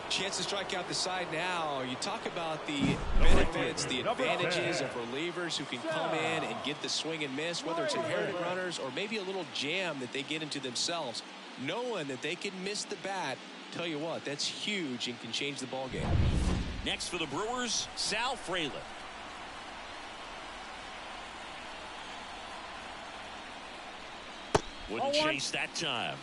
B: Chance to strike out the side now. You talk about the benefits, the advantages of relievers who can come in and get the swing and miss, whether it's inherited runners or maybe a little jam that they get into themselves. Knowing that they can miss the bat, tell you what, that's huge and can change the ball game.
A: Next for the Brewers, Sal Frelick. Wouldn't chase that time.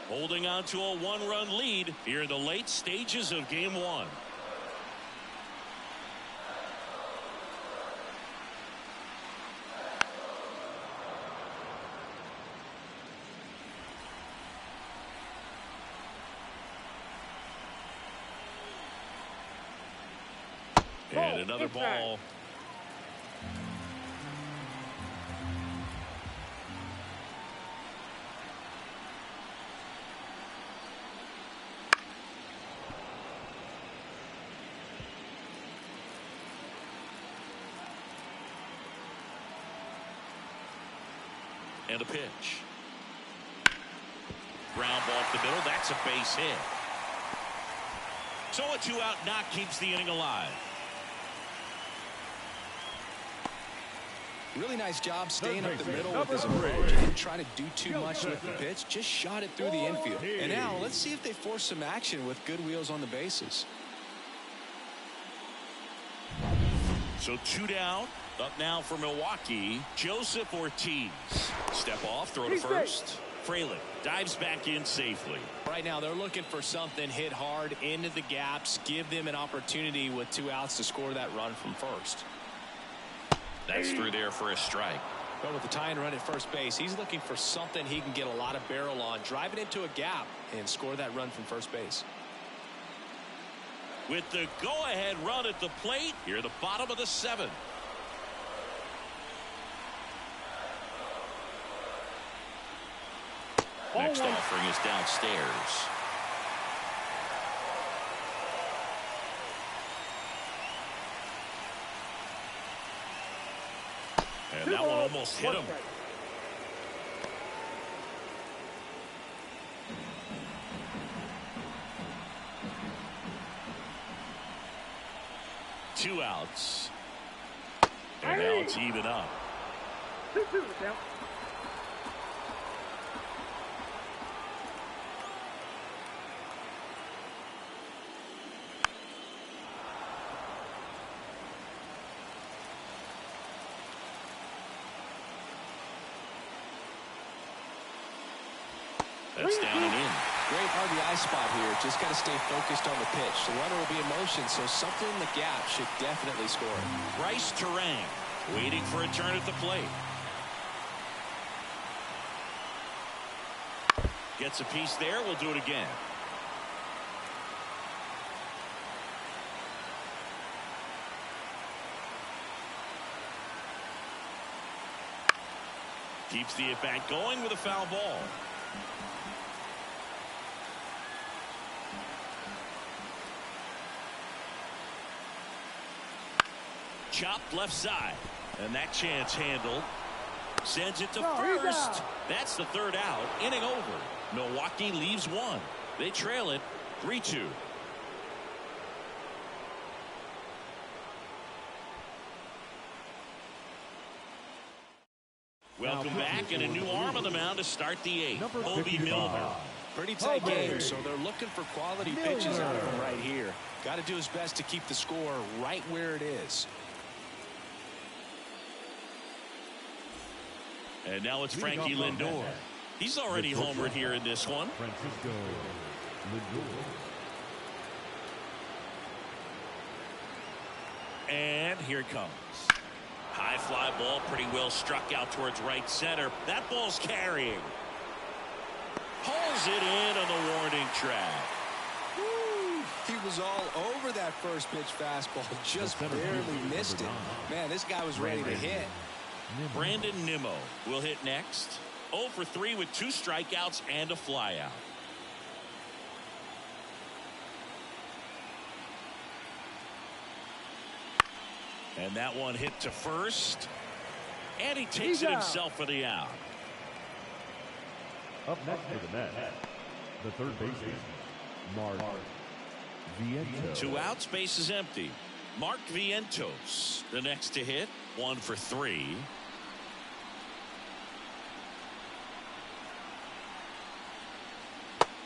A: Holding on to a 1-run lead here in the late stages of game 1. And another ball. And a pitch. Ground ball up the middle. That's a base hit. So a 2-out knock keeps the inning alive.
B: Really nice job staying up the middle with his approach. He didn't try to do too much with the pitch. Just shot it through the infield. And now let's see if they force some action with good wheels on the bases.
A: So 2 down. Up now for Milwaukee, Joseph Ortiz. Step off, throw to first. Frelick dives back in safely.
B: Right now they're looking for something hit hard into the gaps, give them an opportunity with 2 outs to score that run from first.
A: That's through there for a strike.
B: But with the tying run at first base, he's looking for something he can get a lot of barrel on, drive it into a gap and score that run from first base.
A: With the go-ahead run at the plate, here at the bottom of the 7th. Next offering is downstairs. And that one almost hit him. Two outs. And now it's even up.
D: 2-2 now.
A: That's down and in.
B: Great RBI spot here. Just got to stay focused on the pitch. The runner will be in motion, so something in the gap should definitely score.
A: Bryce Terang waiting for a turn at the plate. Gets a piece there. We'll do it again. Keeps the at-bat going with a foul ball. Chopped left side. And that chance handled. Sends it to first. That's the 3rd out. Inning over. Milwaukee leaves 1. They trail it 3-2. Welcome back, and a new arm on the mound to start the 8th. Mlb.
B: Pretty tight game, so they're looking for quality pitches out of him right here. Got to do his best to keep the score right where it is.
A: And now it's Frankie Lindor. He's already homered here in this one.
C: Francisco Lindor.
A: And here it comes. High fly ball, pretty well struck out towards right center. That ball's carrying. Pulls it in on the warning track.
B: Woo, he was all over that first pitch fastball, just barely missed it. Man, this guy was ready to hit.
A: Brandon Nimmo will hit next. 0 for 3 with 2 strikeouts and a flyout. And that one hit to first. And he takes it himself for the out.
C: Up next for the Mets, the third baseman, Mark Vientos.
A: 2 outs, base is empty. Mark Vientos, the next to hit. 1 for 3.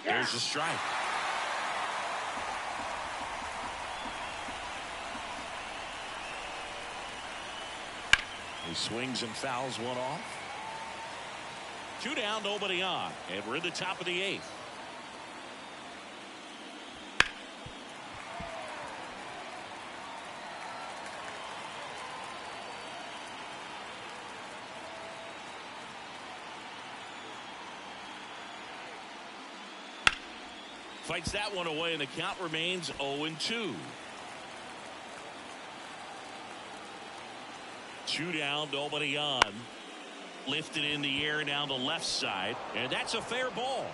A: There's a strike. He swings and fouls one off. 2 down, nobody on, and we're in the top of the 8th. Fights that one away, and the count remains 0-2. 2 down, nobody on. Lifted in the air down the left side, and that's a fair ball.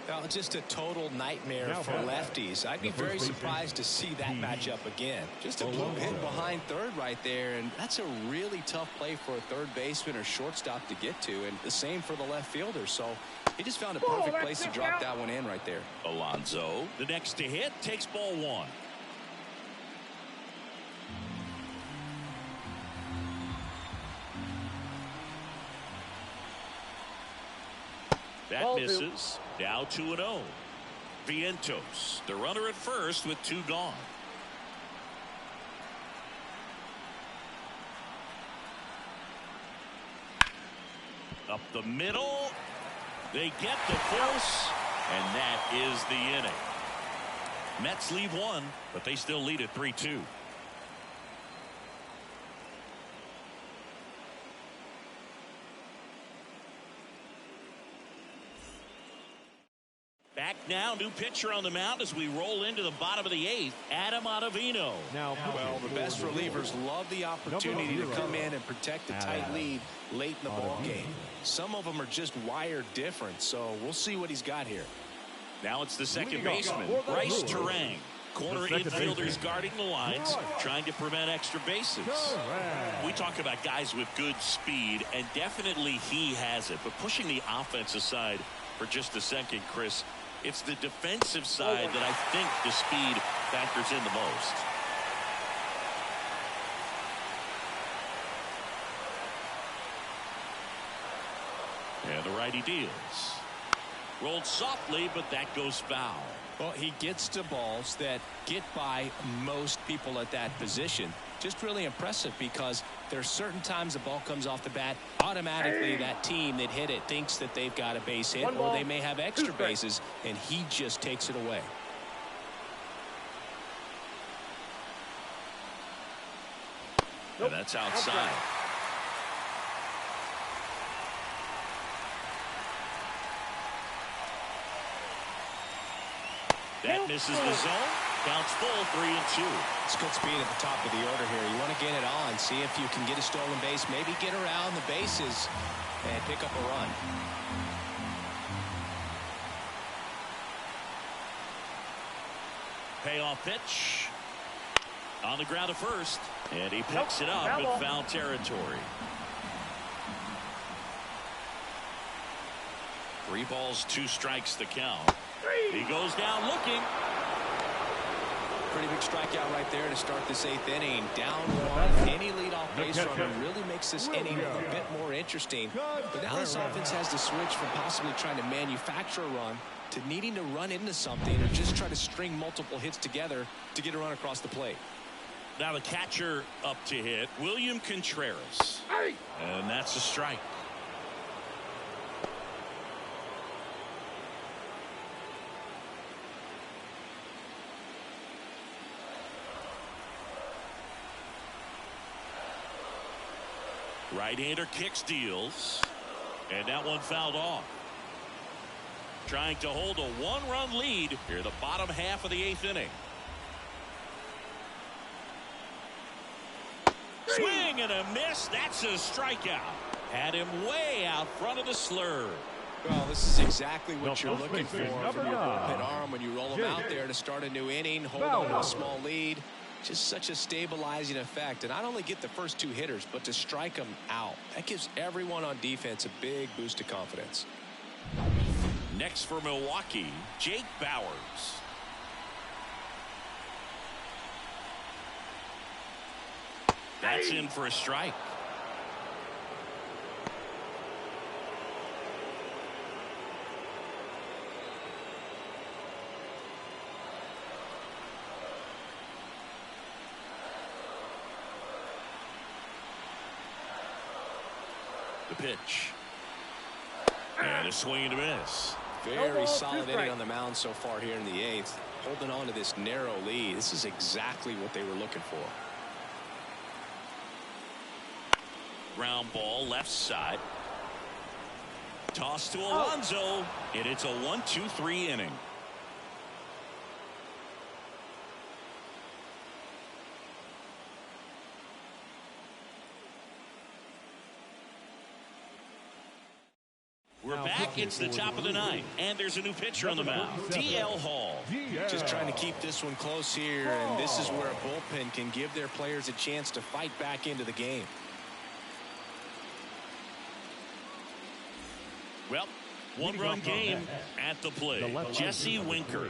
B: Well, just a total nightmare for lefties. I'd be very surprised to see that matchup again. Just a little hit behind third right there, and that's a really tough play for a third baseman or shortstop to get to, and the same for the left fielder. So he just found a perfect place to drop that one in right there.
A: Alonso, the next to hit, takes ball 1. That misses. Now 2-0. Vientos, the runner at first with 2 gone. Up the middle. They get the force, and that is the inning. Mets leave 1, but they still lead at 3-2. Back now, new pitcher on the mound as we roll into the bottom of the 8th, Adam Ottavino.
B: Well, the best relievers love the opportunity to come in and protect a tight lead late in the ball game. Some of them are just wired different, so we'll see what he's got here.
A: Now it's the second baseman, Bryce Terang. Corner infielders guarding the lines, trying to prevent extra bases. We talk about guys with good speed, and definitely he has it. But pushing the offense aside for just a second, Chris, it's the defensive side that I think the speed factors in the most. And the righty deals. Rolled softly, but that goes foul.
B: Well, he gets to balls that get by most people at that position. Just really impressive because there's certain times the ball comes off the bat, automatically that team that hit it thinks that they've got a base hit, or they may have extra bases, and he just takes it away.
A: And that's outside. That misses the zone. Counts full, 3-2.
B: It's good speed at the top of the order here. You want to get it on, see if you can get a stolen base, maybe get around the bases and pick up a run.
A: Payoff pitch. On the ground at first. And he picks it up in foul territory. 3 balls, 2 strikes the count. He goes down looking.
B: Pretty big strikeout right there to start this 8th inning. Down 1. Any leadoff base runner really makes this inning a bit more interesting. But now this offense has to switch from possibly trying to manufacture a run to needing to run into something or just try to string multiple hits together to get a run across the plate.
A: Now the catcher up to hit, William Contreras. And that's a strike. Right-hander kicks, deals. And that one fouled off. Trying to hold a one-run lead here the bottom half of the 8th inning. Swing and a miss. That's a strikeout. Had him way out front of the slur.
B: Well, this is exactly what you're looking for from your bullpen arm when you roll him out there to start a new inning, hold on to a small lead. Just such a stabilizing effect. And not only get the first 2 hitters, but to strike them out. That gives everyone on defense a big boost of confidence.
A: Next for Milwaukee, Jake Bauers. That's in for a strike. The pitch. And a swing and a miss.
B: Very solid inning on the mound so far here in the 8th. Holding on to this narrow lead. This is exactly what they were looking for.
A: Ground ball left side. Toss to Alonso. And it's a 1-2-3 inning. We're back. It's the top of the 9th, and there's a new pitcher on the mound, DL Hall.
B: Just trying to keep this one close here, and this is where a bullpen can give their players a chance to fight back into the game.
A: Well, one-run game at the plate. Jesse Winker.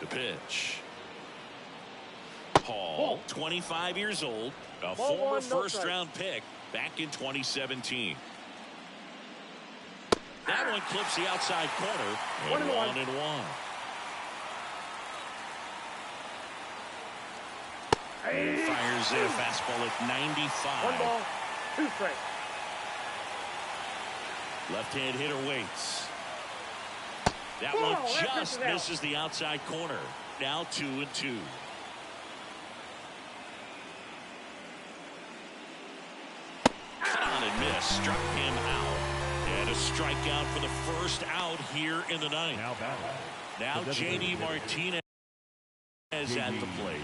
A: The pitch. Hall, 25 years old, a former first-round pick back in 2017. That one clips the outside corner, and 1-1. And fires in a fastball at 95.
D: 1 ball, 2 strikes.
A: Left-hand hitter waits. That one just misses the outside corner. Now 2-2. Cut on and miss. Struck him out. And a strikeout for the first out here in the 9th. Now J.D. Martinez at the plate.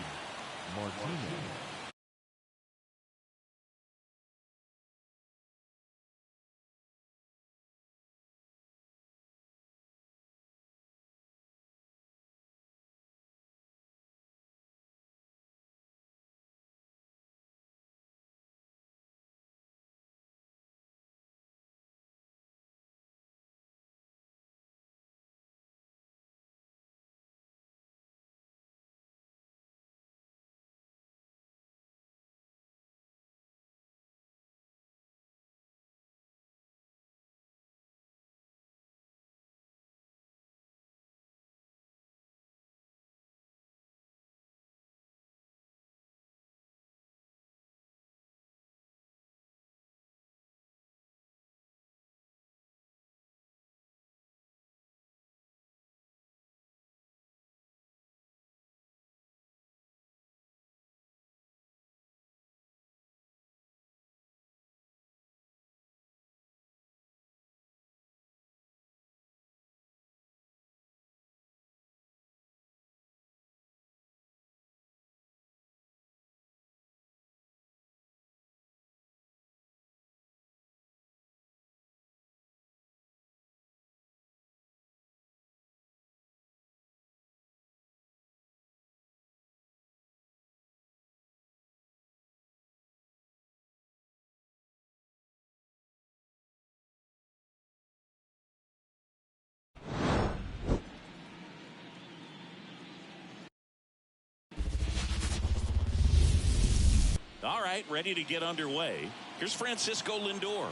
A: All right, ready to get underway. Here's Francisco Lindor.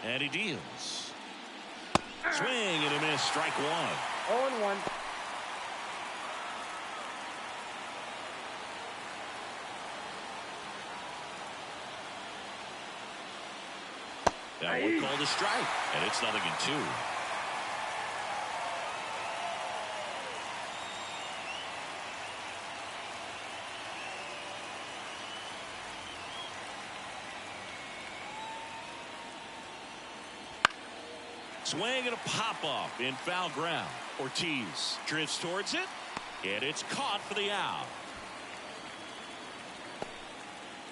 A: And he deals. Swing and a miss. Strike 1.
D: 0-1.
A: That one called a strike, and it's 0-2. Swing and a pop-up in foul ground. Ortiz drifts towards it, and it's caught for the out.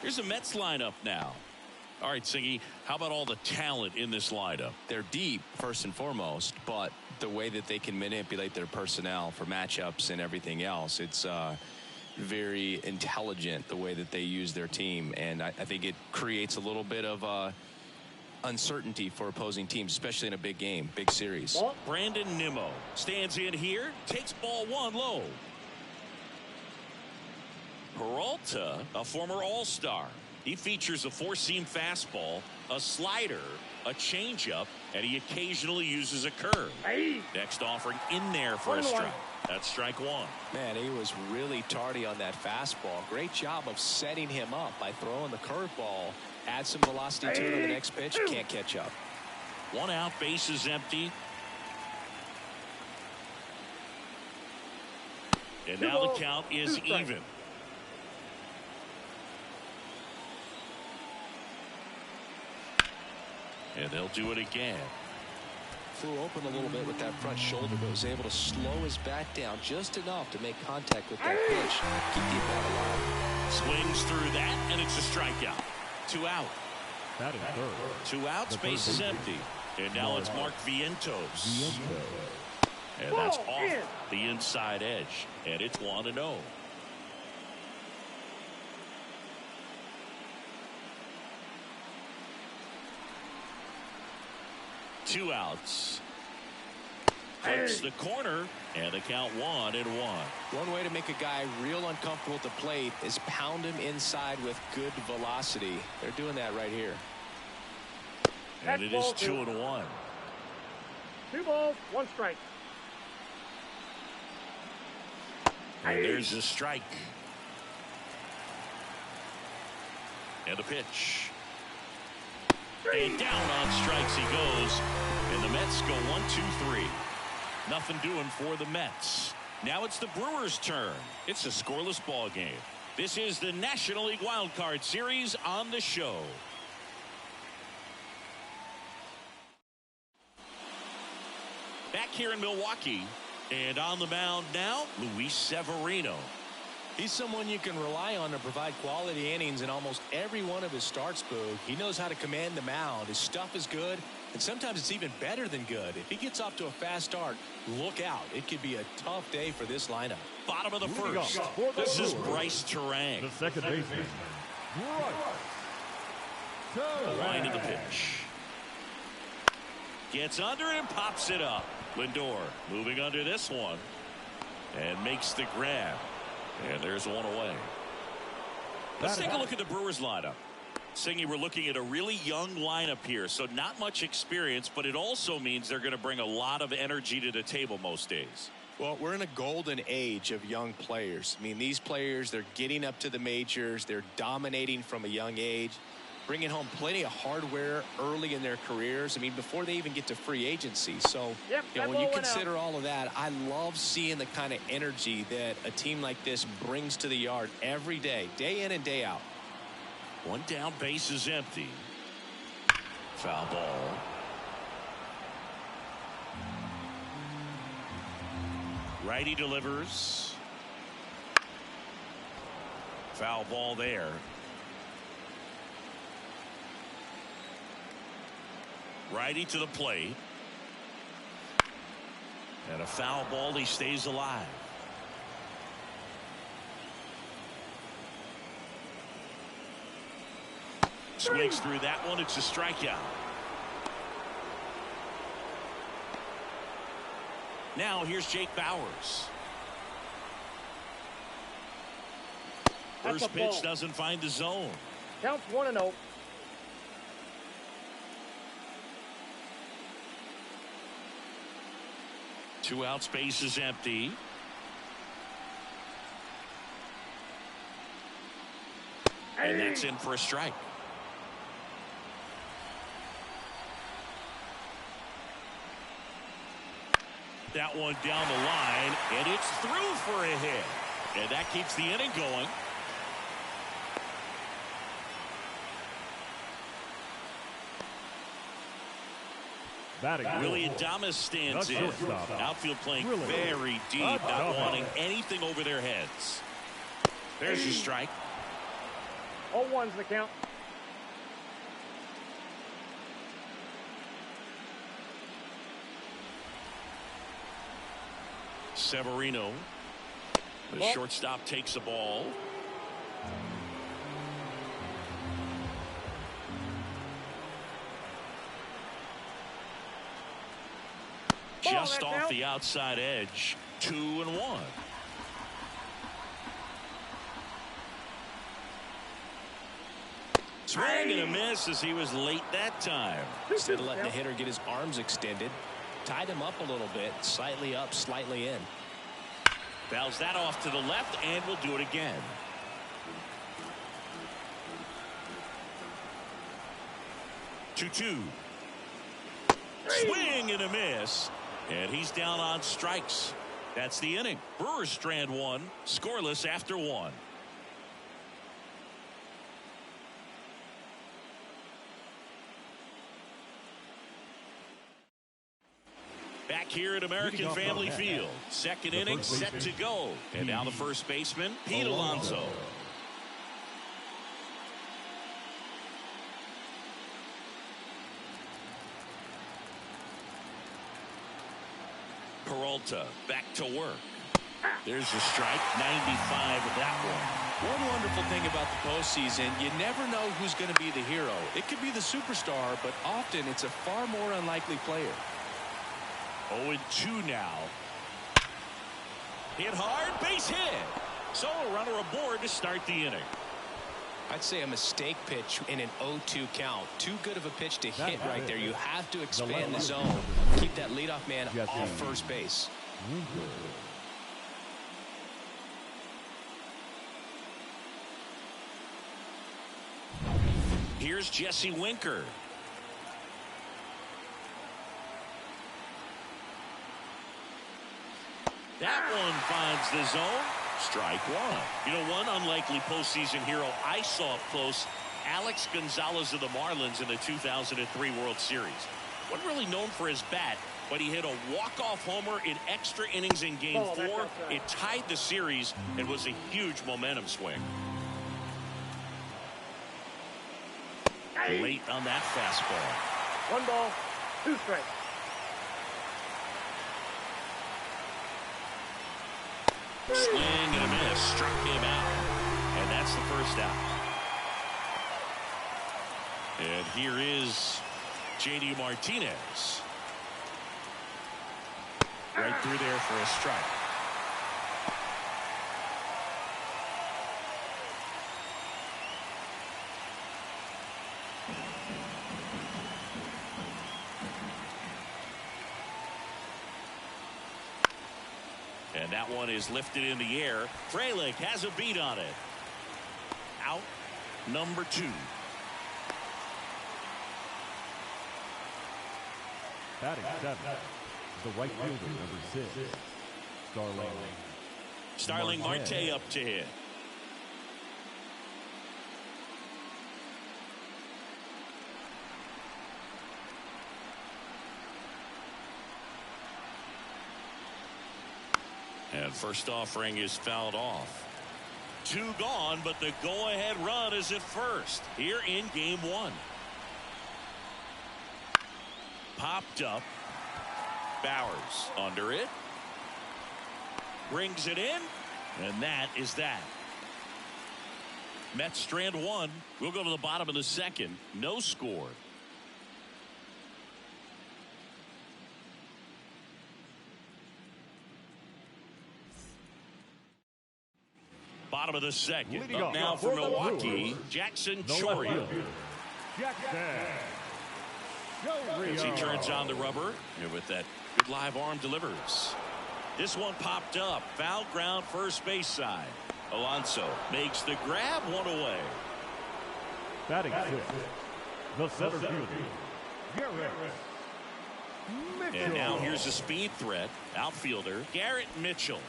A: Here's a Mets lineup now. All right, Singy, how about all the talent in this lineup?
B: They're deep, first and foremost, but the way that they can manipulate their personnel for matchups and everything else, it's very intelligent the way that they use their team, and I think it creates a little bit of uncertainty for opposing teams, especially in a big game, big series.
A: Brandon Nimmo stands in here, takes ball one low. Peralta, a former All-Star. He features a four-seam fastball, a slider, a changeup, and he occasionally uses a curve. Next offering in there for a strike. That's strike one.
B: Man, he was really tardy on that fastball. Great job of setting him up by throwing the curveball. Add some velocity to it on the next pitch. Can't catch up.
A: One out, base is empty. And now the count is even. And they'll do it again.
B: Flew open a little bit with that front shoulder, but was able to slow his bat down just enough to make contact with that pitch. Keep the bat alive.
A: Swings through that, and it's a strikeout. 2 out.
C: That is third.
A: 2 out, space is empty. And now it's Mark Vientos. And that's off the inside edge. And it's 1-0. Two outs. Flips the corner, and the count 1-1.
B: One way to make a guy real uncomfortable at the plate is pound him inside with good velocity. They're doing that right here.
A: And it is 2-1.
D: 2 balls, 1 strike.
A: And there's a strike. And a pitch. And down on strikes he goes. And the Mets go 1-2-3. Nothing doing for the Mets. Now it's the Brewers' turn. It's a scoreless ball game. This is the National League Wild Card Series on the show. Back here in Milwaukee. And on the mound now, Luis Severino.
B: He's someone you can rely on to provide quality innings in almost every one of his starts, Boog. He knows how to command the mound. His stuff is good, and sometimes it's even better than good. If he gets off to a fast start, look out. It could be a tough day for this lineup.
A: Bottom of the first. This is Bryce Terang.
C: The second baseman,
A: The line of the pitch. Gets under it and pops it up. Lindor moving under this one. And makes the grab. And there's one away. Let's take a look at the Brewers lineup. Singy, we're looking at a really young lineup here, so not much experience, but it also means they're going to bring a lot of energy to the table most days.
B: Well, we're in a golden age of young players. I mean, these players, they're getting up to the majors. They're dominating from a young age, bringing home plenty of hardware early in their careers. I mean, before they even get to free agency. So, when you consider all of that, I love seeing the kind of energy that a team like this brings to the yard every day in and day out.
A: One down, base is empty. Foul ball. Righty delivers. Foul ball there. Righty to the plate. And a foul ball. He stays alive. Swings through that one. It's a strikeout. Now here's Jake Bauers. First pitch doesn't find the zone.
D: Counts 1-0.
A: Two out, space is empty. And that's in for a strike. That one down the line, and it's through for a hit. And that keeps the inning going. Willie Adames stands in. Outfield playing very deep, not wanting anything over their heads. There's your strike.
D: 0-1's the count.
A: Severino. The shortstop takes the ball. Just off the outside edge. 2-1. Swing and a miss as he was late that time.
B: Instead of letting the hitter get his arms extended, tied him up a little bit, slightly up, slightly in.
A: Fouls that off to the left and will do it again. Two. Swing and a miss. And he's down on strikes. That's the inning. Brewers strand one, scoreless after one. Back here at American Family Field. Second inning set to go. And now the first baseman, Pete Alonso. Peralta back to work. There's a strike. 95 of that one.
B: One wonderful thing about the postseason, you never know who's going to be the hero. It could be the superstar, but often it's a far more unlikely player.
A: 0-2 now. Hit hard, base hit. So a runner aboard to start the inning.
B: I'd say a mistake pitch in an 0-2 count. Too good of a pitch to hit right there. You have to expand the zone. Keep that leadoff man off first base.
A: Here's Jesse Winker. That one finds the zone. Strike one. You know, one unlikely postseason hero I saw up close, Alex Gonzalez of the Marlins in the 2003 World Series. Wasn't really known for his bat, but he hit a walk-off homer in extra innings in Game 4. It tied the series and was a huge momentum swing. Late on that fastball.
D: 1 ball, 2 strikes.
A: Swing and a miss. Struck him out. And that's the first out. And here is J.D. Martinez. Right through there for a strike. And that one is lifted in the air. Frelick has a beat on it. Out number 2.
C: Batting 7. The right fielder, number 6.
A: Starling Marte up to hit. And first offering is fouled off. 2 gone, but the go-ahead run is at first here in Game 1. Popped up. Bowers under it. Brings it in. And that is that. Mets strand 1. We'll go to the bottom of the second. No score. Bottom of the second. Up now for Milwaukee, Jackson Chourio. As he turns on the rubber, and with that good live arm delivers. This one popped up. Foul ground first base side. Alonso makes the grab, 1 away.
C: Batting 6. The center fielder.
A: And now here's a speed threat. Outfielder Garrett Mitchell.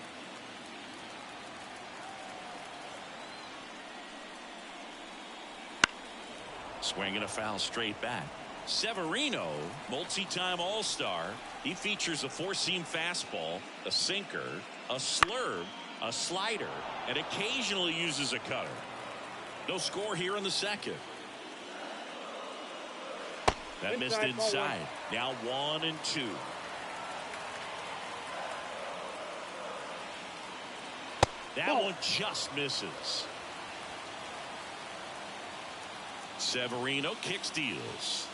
A: Swinging a foul straight back. Severino, multi-time All-Star. He features a four-seam fastball, a sinker, a slurve, a slider, and occasionally uses a cutter. No score here in the second. That missed inside. Now 1-2. That one just misses. Severino kicks, deals.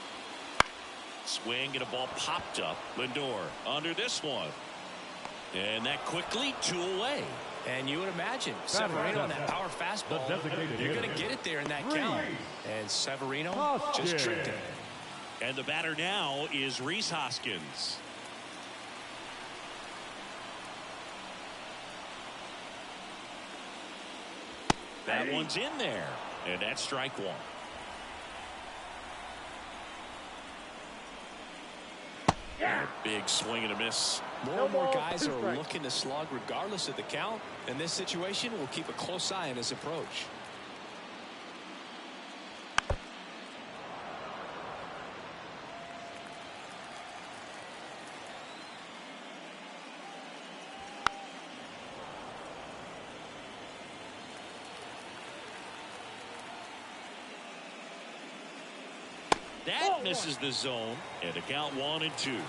A: Swing and a ball popped up. Lindor under this one. And that quickly 2 away.
B: And you would imagine Severino on that power fastball, you're going to get it there in that count. And Severino just tricked him.
A: And the batter now is Rhys Hoskins. That one's in there. And that's strike one. Big swing and a miss.
B: More and more guys are looking to slug regardless of the count. In this situation, we'll keep a close eye on his approach.
A: That misses the zone, and a count 1-2.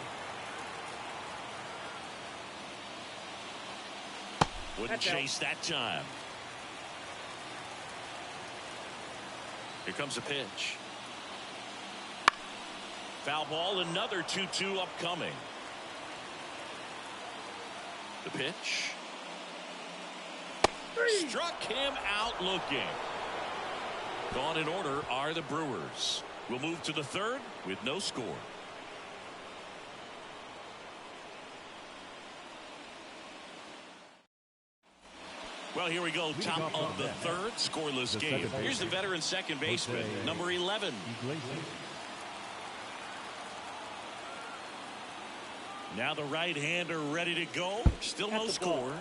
A: Wouldn't chase that time. Here comes a pitch. Foul ball, another 2-2 upcoming. The pitch. Struck him out looking. Gone in order are the Brewers. We'll move to the third with no score. Well, here we go. Top of the third, scoreless game. Here's the veteran second baseman, number 11. Now the right-hander ready to go. Still no score.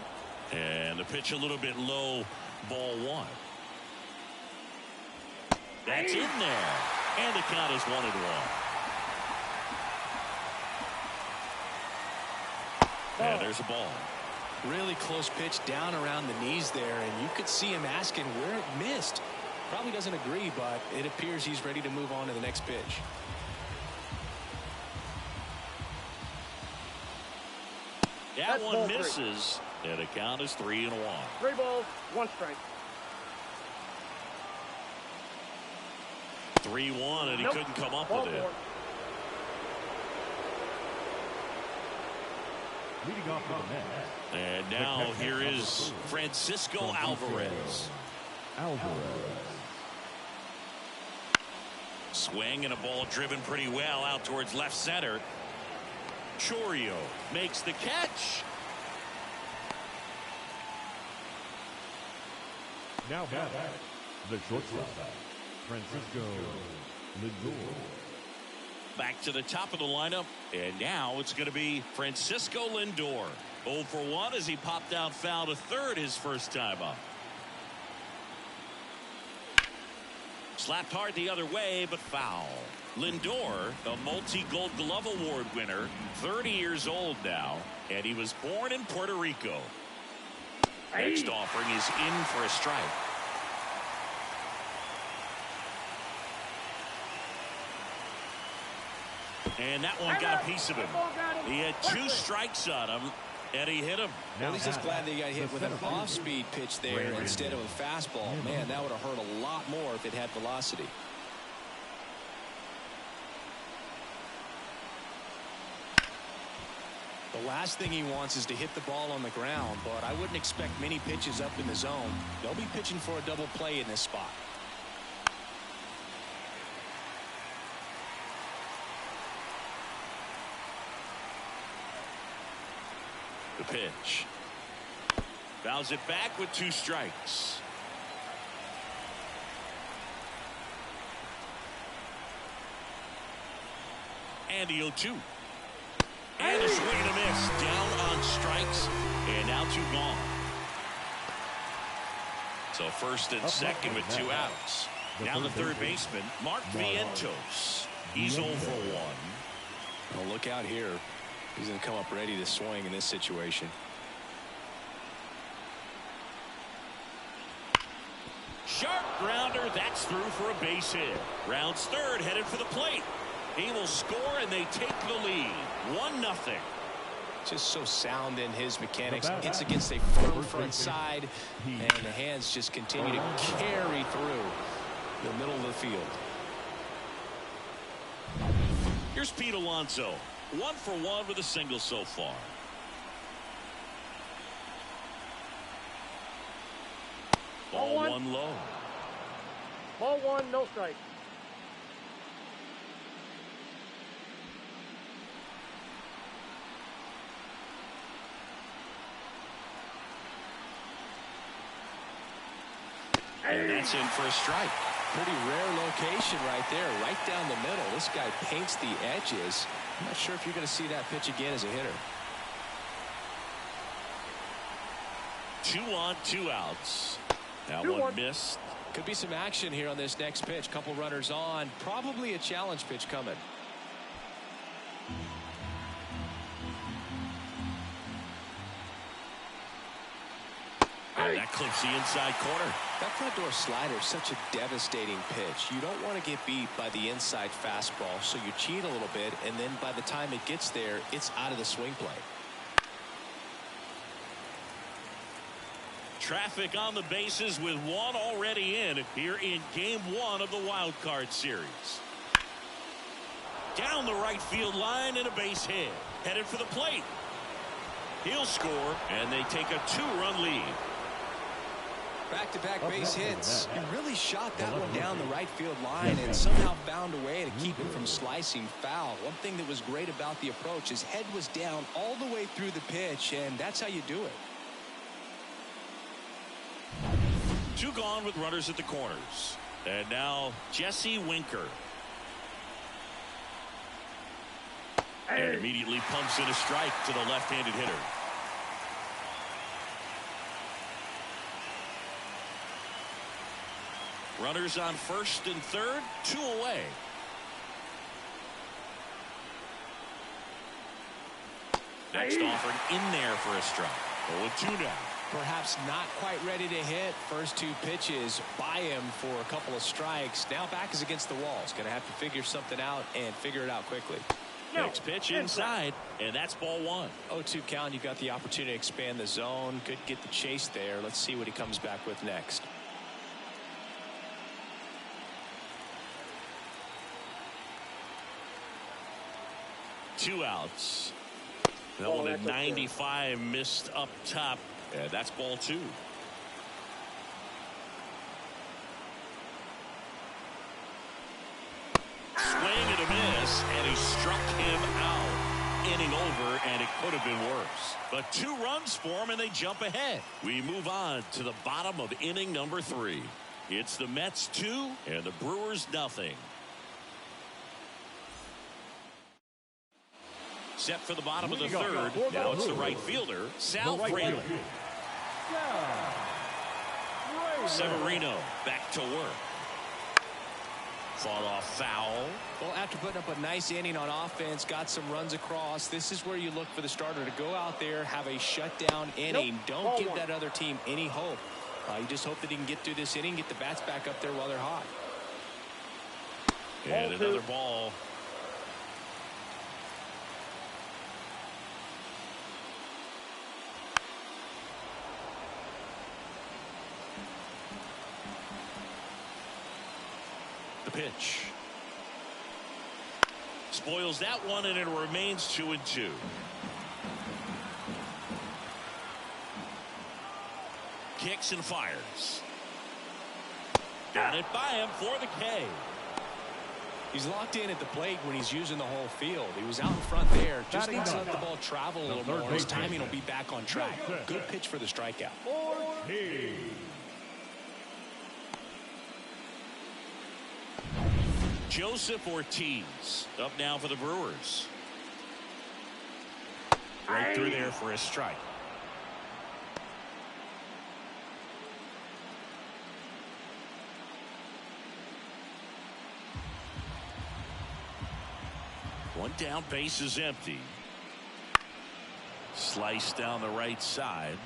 A: And the pitch a little bit low, ball one. That's in there. And the count is 1-1. And there's a ball.
B: Really close pitch down around the knees there, and you could see him asking where it missed. Probably doesn't agree, but it appears he's ready to move on to the next pitch.
A: That one misses, and the count is 3-1.
D: 3 balls, 1 strike.
A: 3-1, and he couldn't come up with it.
C: Leading off the net.
A: And now here is Francisco Alvarez. Swing and a ball driven pretty well out towards left center. Chourio makes the catch.
C: Now back, the shortstop, Francisco Lindor.
A: Back to the top of the lineup, and now it's going to be Francisco Lindor. 0 for 1 as he popped out foul to third his first time up. Slapped hard the other way, but foul. Lindor, a multi-Gold Glove Award winner, 30 years old now, and he was born in Puerto Rico. Next offering is in for a strike. And that one got a piece of him. He had 2 strikes on him, and he hit him.
B: Well, he's just glad that he got hit with an off-speed pitch there instead of a fastball. Man, that would have hurt a lot more if it had velocity. The last thing he wants is to hit the ball on the ground, but I wouldn't expect many pitches up in the zone. They'll be pitching for a double play in this spot.
A: The pitch. Fouls it back with 2 strikes. And the 0-2. And a swing and a miss. Down on strikes. And now 2 gone. So first and second with 2 outs. Now the third baseman, Mark Vientos. He's 0 for 1.
B: Well, look out here. He's going to come up ready to swing in this situation.
A: Sharp grounder. That's through for a base hit. Rounds third, headed for the plate. He will score, and they take the lead. 1-0.
B: Just so sound in his mechanics. It's against a firm front side, and the hands just continue to carry through the middle of the field.
A: Here's Pete Alonso. 1 for 1 with a single so far. Ball one low.
D: Ball 1, no strike.
A: And that's in for a strike.
B: Pretty rare location right there, right down the middle. This guy paints the edges. I'm not sure if you're going to see that pitch again as a hitter.
A: 2 on, 2 outs. That
D: 2-1.
A: one missed.
B: Could be some action here on this next pitch. Couple runners on. Probably a challenge pitch coming.
A: And that clips the inside corner.
B: That front door slider is such a devastating pitch. You don't want to get beat by the inside fastball, so you cheat a little bit, and then by the time it gets there, it's out of the swing plane.
A: Traffic on the bases with one already in here in Game 1 of the Wild Card Series. Down the right field line and a base hit. Headed for the plate. He'll score, and they take a 2-run lead.
B: Back-to-back base hits. He really shot that one down the right field line and somehow found a way to keep it from slicing foul. One thing that was great about the approach, his head was down all the way through the pitch, and that's how you do it.
A: 2 gone with runners at the corners. And now Jesse Winker. And immediately pumps in a strike to the left-handed hitter. Runners on first and third, 2 away. Next offering in there for a strike. 0-2 now.
B: Perhaps not quite ready to hit. First 2 pitches by him for a couple of strikes. Now back is against the wall. He's going to have to figure something out and figure it out quickly.
A: Next pitch inside, and that's ball 1.
B: 0-2 count. You've got the opportunity to expand the zone. Could get the chase there. Let's see what he comes back with next.
A: Two outs. That one at 95 missed up top. And that's ball 2. Swing and a miss, and he struck him out. Inning over, and it could have been worse. But 2 runs for him, and they jump ahead. We move on to the bottom of inning number 3. It's the Mets 2 and the Brewers nothing. Set for the bottom of the third. Now it's the right fielder, Sal Fraley. Severino back to work. Fought off foul.
B: Well, after putting up a nice inning on offense, got some runs across, this is where you look for the starter to go out there, have a shutdown inning. Don't give that other team any hope. You just hope that he can get through this inning, get the bats back up there while they're hot.
A: And another ball. The pitch. Spoils that one, and it remains 2-2. Kicks and fires. Got it by him for the K.
B: He's locked in at the plate when he's using the whole field. He was out in front there. Just needs to let the ball travel a little more. His timing will be back on track. Good pitch for the strikeout.
A: Joseph Ortiz up now for the Brewers. Right through there for a strike. One down, base is empty. Slice down the right side.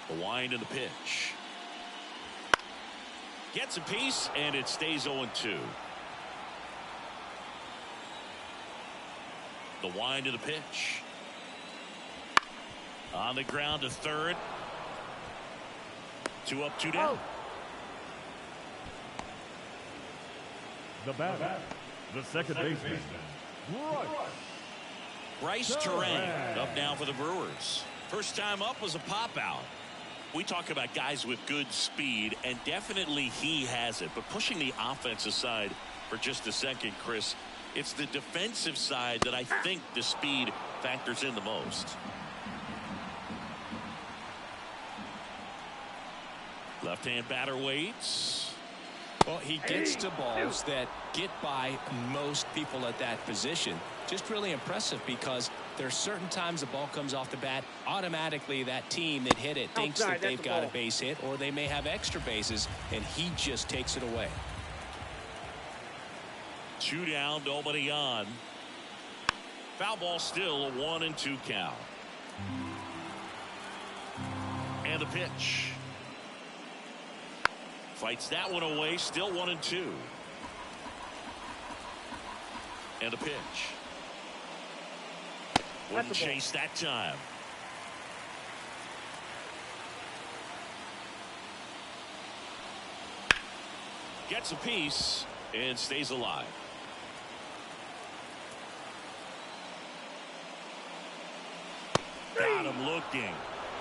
A: The wind of the pitch. Gets a piece, and it stays 0-2. The wind of the pitch. On the ground to third. 2 up, 2 down.
C: The batter, the second baseman,
A: Bryce Terrain up now for the Brewers. First time up was a pop out. We talk about guys with good speed, and definitely he has it. But pushing the offense aside for just a second, Chris, it's the defensive side that I think the speed factors in the most. Left-hand batter waits.
B: Well, he gets to balls that get by most people at that position. Just really impressive because there's certain times the ball comes off the bat, automatically that team that hit it thinks that they've got a base hit, or they may have extra bases, and he just takes it away.
A: 2 down, nobody on. Foul ball still, a 1-2 count. And the pitch. Fights that one away, still 1-2. And the pitch. Wouldn't chase that time. Gets a piece and stays alive. Got him looking.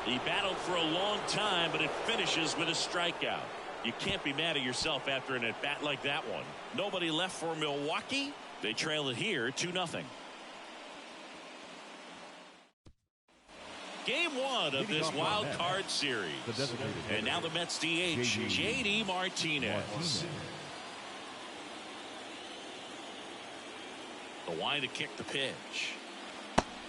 A: He battled for a long time, but it finishes with a strikeout. You can't be mad at yourself after an at-bat like that one. Nobody left for Milwaukee. They trail it here 2-0. Game 1 of this wild card series. And now the Mets DH, JD Martinez. The wind to kick the pitch.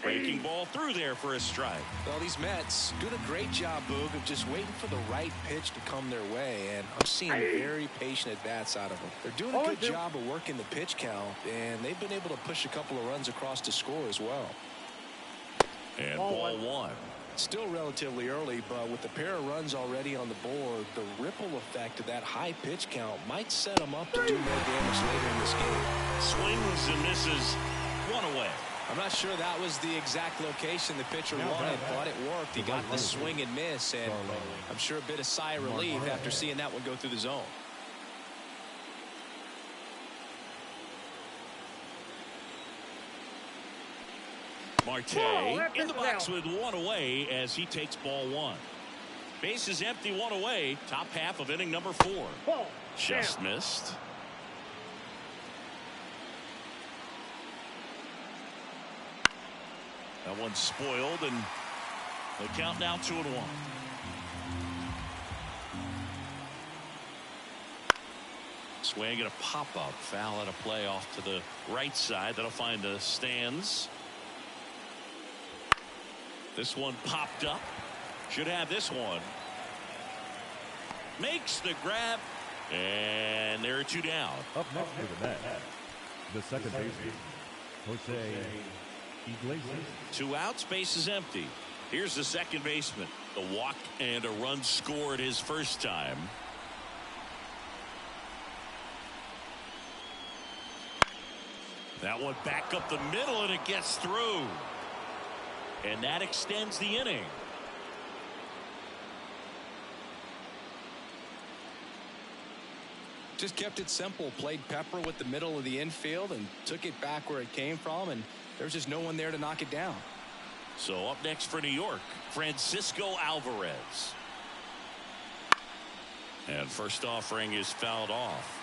A: Breaking ball through there for a strike.
B: Well, these Mets doing a great job, Boog, of just waiting for the right pitch to come their way, and I'm seeing very patient at-bats out of them. They're doing a good job of working the pitch count, and they've been able to push a couple of runs across to score as well.
A: And ball 1.
B: Still relatively early, but with the pair of runs already on the board, the ripple effect of that high pitch count might set them up to do more damage later in this game.
A: Swings and misses, 1 away.
B: I'm not sure that was the exact location the pitcher wanted, but it worked. He got the swing and miss, and I'm sure a bit of sigh of relief after seeing that one go through the zone.
A: Marte in the box with 1 away as he takes ball 1. Base is empty, 1 away. Top half of inning number 4. Just missed. That one's spoiled, and the count now 2-1. Swing and a pop-up. Foul at a play off to the right side. That'll find the stands. This one popped up. Should have this one. Makes the grab. And there are 2 down.
C: Up next for the Mets, the second baseman, Jose Iglesias.
A: 2 outs, base is empty. Here's the second baseman. The walk and a run scored his first time. That one back up the middle, and it gets through. And that extends the inning.
B: Just kept it simple. Played pepper with the middle of the infield and took it back where it came from, and there's just no one there to knock it down.
A: So up next for New York, Francisco Alvarez. And first offering is fouled off.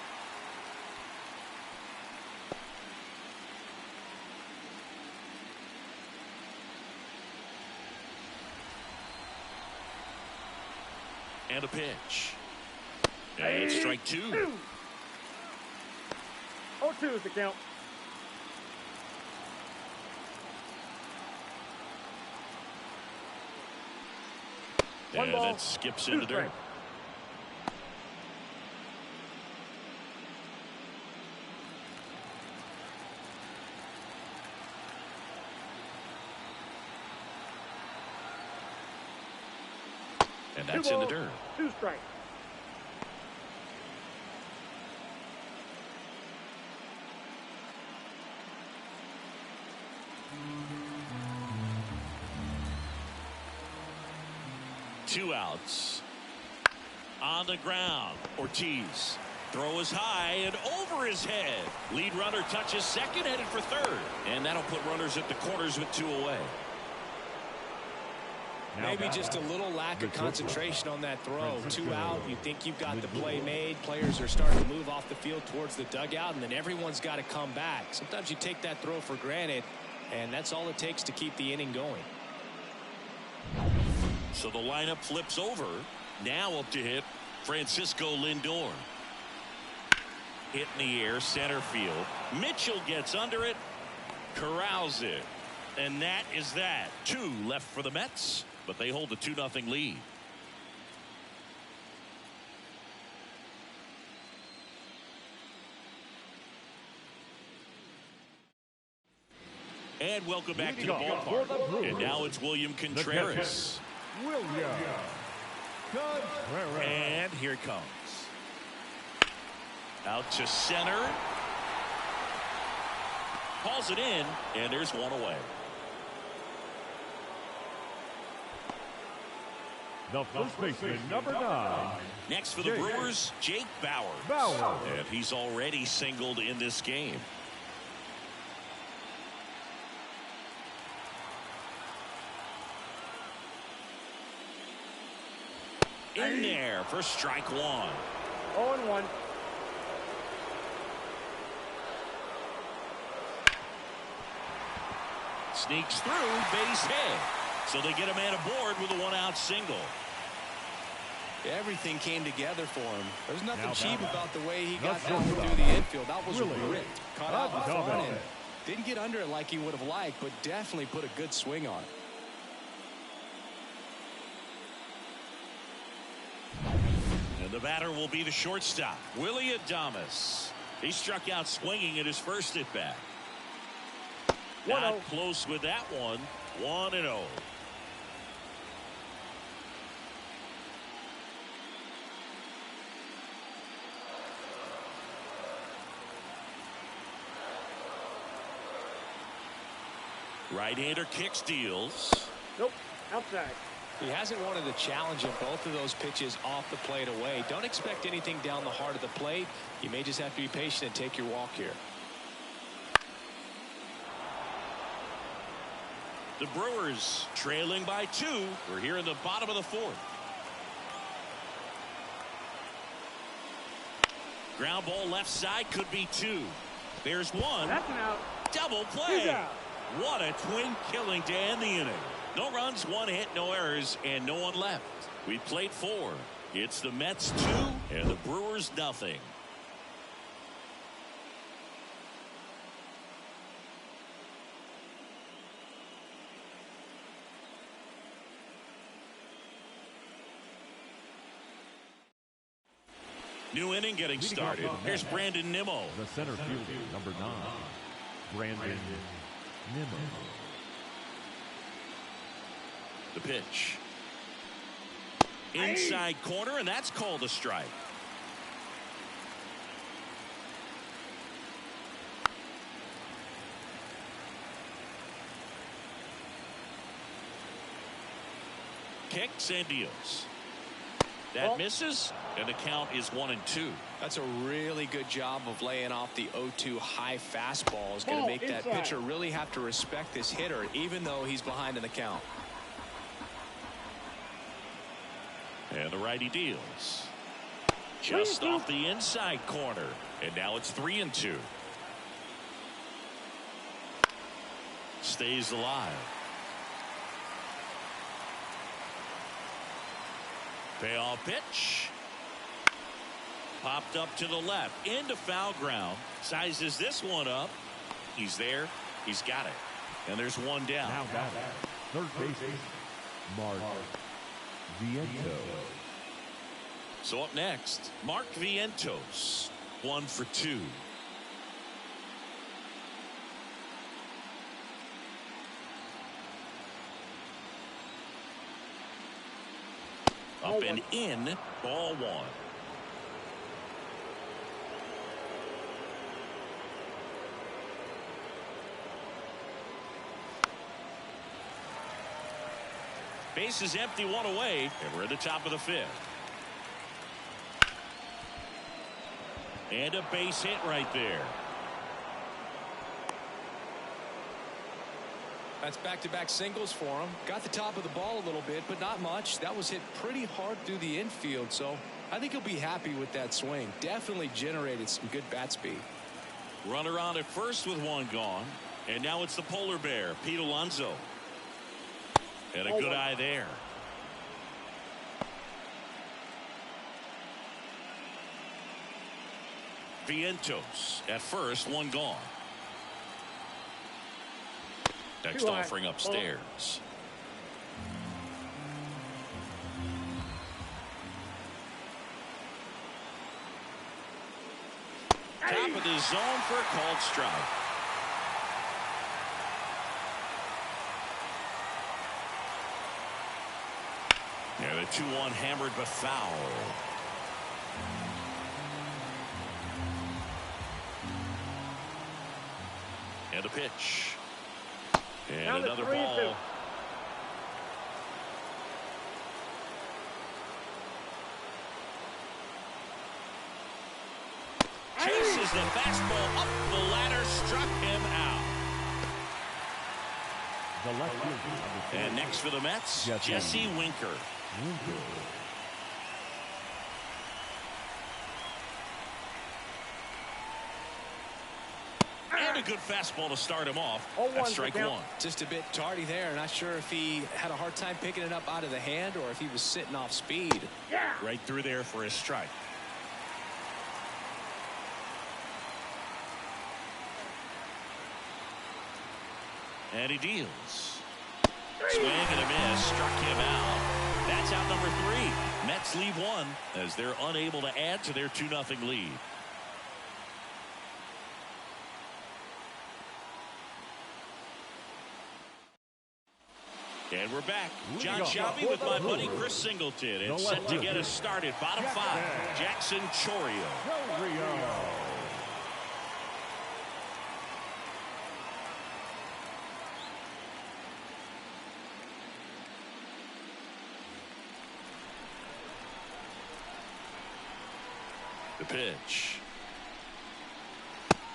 A: And a pitch. And it's strike 2.
D: 0-2 is the count.
A: And that skips into dirt. And that's in the dirt.
D: 2 strikes.
A: Two outs. On the ground. Ortiz. Throw is high and over his head. Lead runner touches second, headed for third. And that'll put runners at the corners with 2 away.
B: Maybe just a little lack of concentration on that throw. 2 out. You think you've got the play made. Players are starting to move off the field towards the dugout, and then everyone's got to come back. Sometimes you take that throw for granted, and that's all it takes to keep the inning going.
A: So the lineup flips over. Now up to hit Francisco Lindor. Hit in the air, center field. Mitchell gets under it, corrals it. And that is that. 2 left for the Mets, but they hold a 2-0 lead. And welcome back to the ballpark. And now it's William Contreras. And here it comes. Out to center. Calls it in, and there's 1 away.
C: The first baseman, number 9.
A: Next for the Brewers, Jake Bauers. And he's already singled in this game. In there for strike 1.
D: 0-1.
A: Sneaks through, base hit. So they get a man aboard with a 1-out single.
B: Everything came together for him. There's nothing cheap about the way he got down through the infield. That was ripped. Caught out in front and didn't get under it like he would have liked, but definitely put a good swing on it.
A: And the batter will be the shortstop, Willie Adames. He struck out swinging at his first at bat. Not close with that one. 1-0. Right-hander kicks, deals.
D: Nope. Outside.
B: He hasn't wanted to challenge him. Both of those pitches off the plate away. Don't expect anything down the heart of the plate. You may just have to be patient and take your walk here.
A: The Brewers trailing by 2. We're here in the bottom of the 4th. Ground ball left side, could be 2. There's 1.
D: That's an out.
A: Double play.
D: He's out.
A: What a twin killing to end the inning. No runs, 1 hit, no errors, and no one left. We played 4. It's the Mets 2 and the Brewers nothing. New inning getting started. Here's Brandon Nimmo.
C: The center fielder, number 9, Brandon Nimmo.
A: The pitch. Inside corner, and that's called a strike. Kicks and deals. That misses, and the count is 1-2.
B: That's a really good job of laying off the 0-2 high fastball. Is going to make that pitcher really have to respect this hitter, even though he's behind in the count.
A: And the righty deals. Just off the inside corner. And now it's 3-2. Stays alive. Payoff pitch. Popped up to the left. Into foul ground. Sizes this one up. He's there. He's got it. And there's 1 down.
C: Now batting, third baseman, Mark Vientos.
A: So up next, Mark Vientos. 1 for 2. Up and in, ball one. Base is empty, one away, and we're at the top of the fifth. And a base hit right there.
B: That's back-to-back singles for him. Got the top of the ball a little bit, but not much. That was hit pretty hard through the infield, so I think he'll be happy with that swing. Definitely generated some good bat speed.
A: Runner on at first with one gone. And now it's the polar bear, Pete Alonso. And a good eye there. Vientos at first, one gone. Next offering upstairs. Top of the zone for a called strike. Yeah, the 2-1 hammered but foul. And a pitch. And another ball. Chases the fastball up the ladder, struck him out. And next for the Mets, Jesse Winker. And a good fastball to start him off. That's strike one.
B: Just a bit tardy there. Not sure if he had a hard time picking it up out of the hand or if he was sitting off speed.
A: Right through there for his strike. And he deals. Swing and a miss. Struck him out. That's out number 3. Mets leave one as they're unable to add to their 2-0 lead. And we're back. John Shelby with my buddy Chris Singleton. And set to get us started. Bottom 5. Jackson Chourio. The pitch.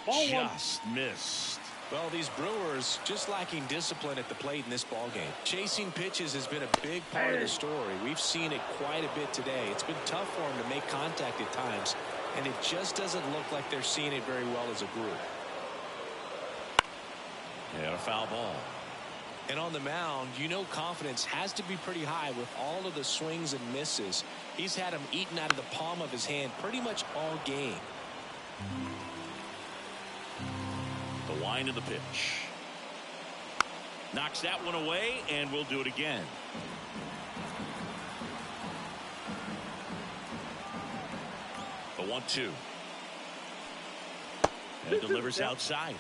A: Just missed.
B: Well, these Brewers just lacking discipline at the plate in this ballgame. Chasing pitches has been a big part of the story. We've seen it quite a bit today. It's been tough for them to make contact at times, and it just doesn't look like they're seeing it very well as a group.
A: And a foul ball.
B: And on the mound, you know confidence has to be pretty high with all of the swings and misses. He's had them eaten out of the palm of his hand pretty much all game.
A: The wind of the pitch. Knocks that one away, and we'll do it again. The 1-2. And it delivers outside.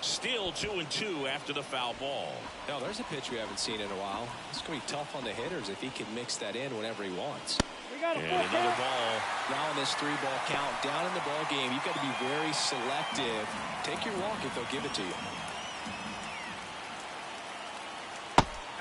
A: Still 2-2 after the foul ball.
B: Now there's a pitch we haven't seen in a while. It's going to be tough on the hitters if he can mix that in whenever he wants.
A: And another ball.
B: Now in this 3-ball count, down in the ball game, you've got to be very selective. Take your walk if they'll give it to you.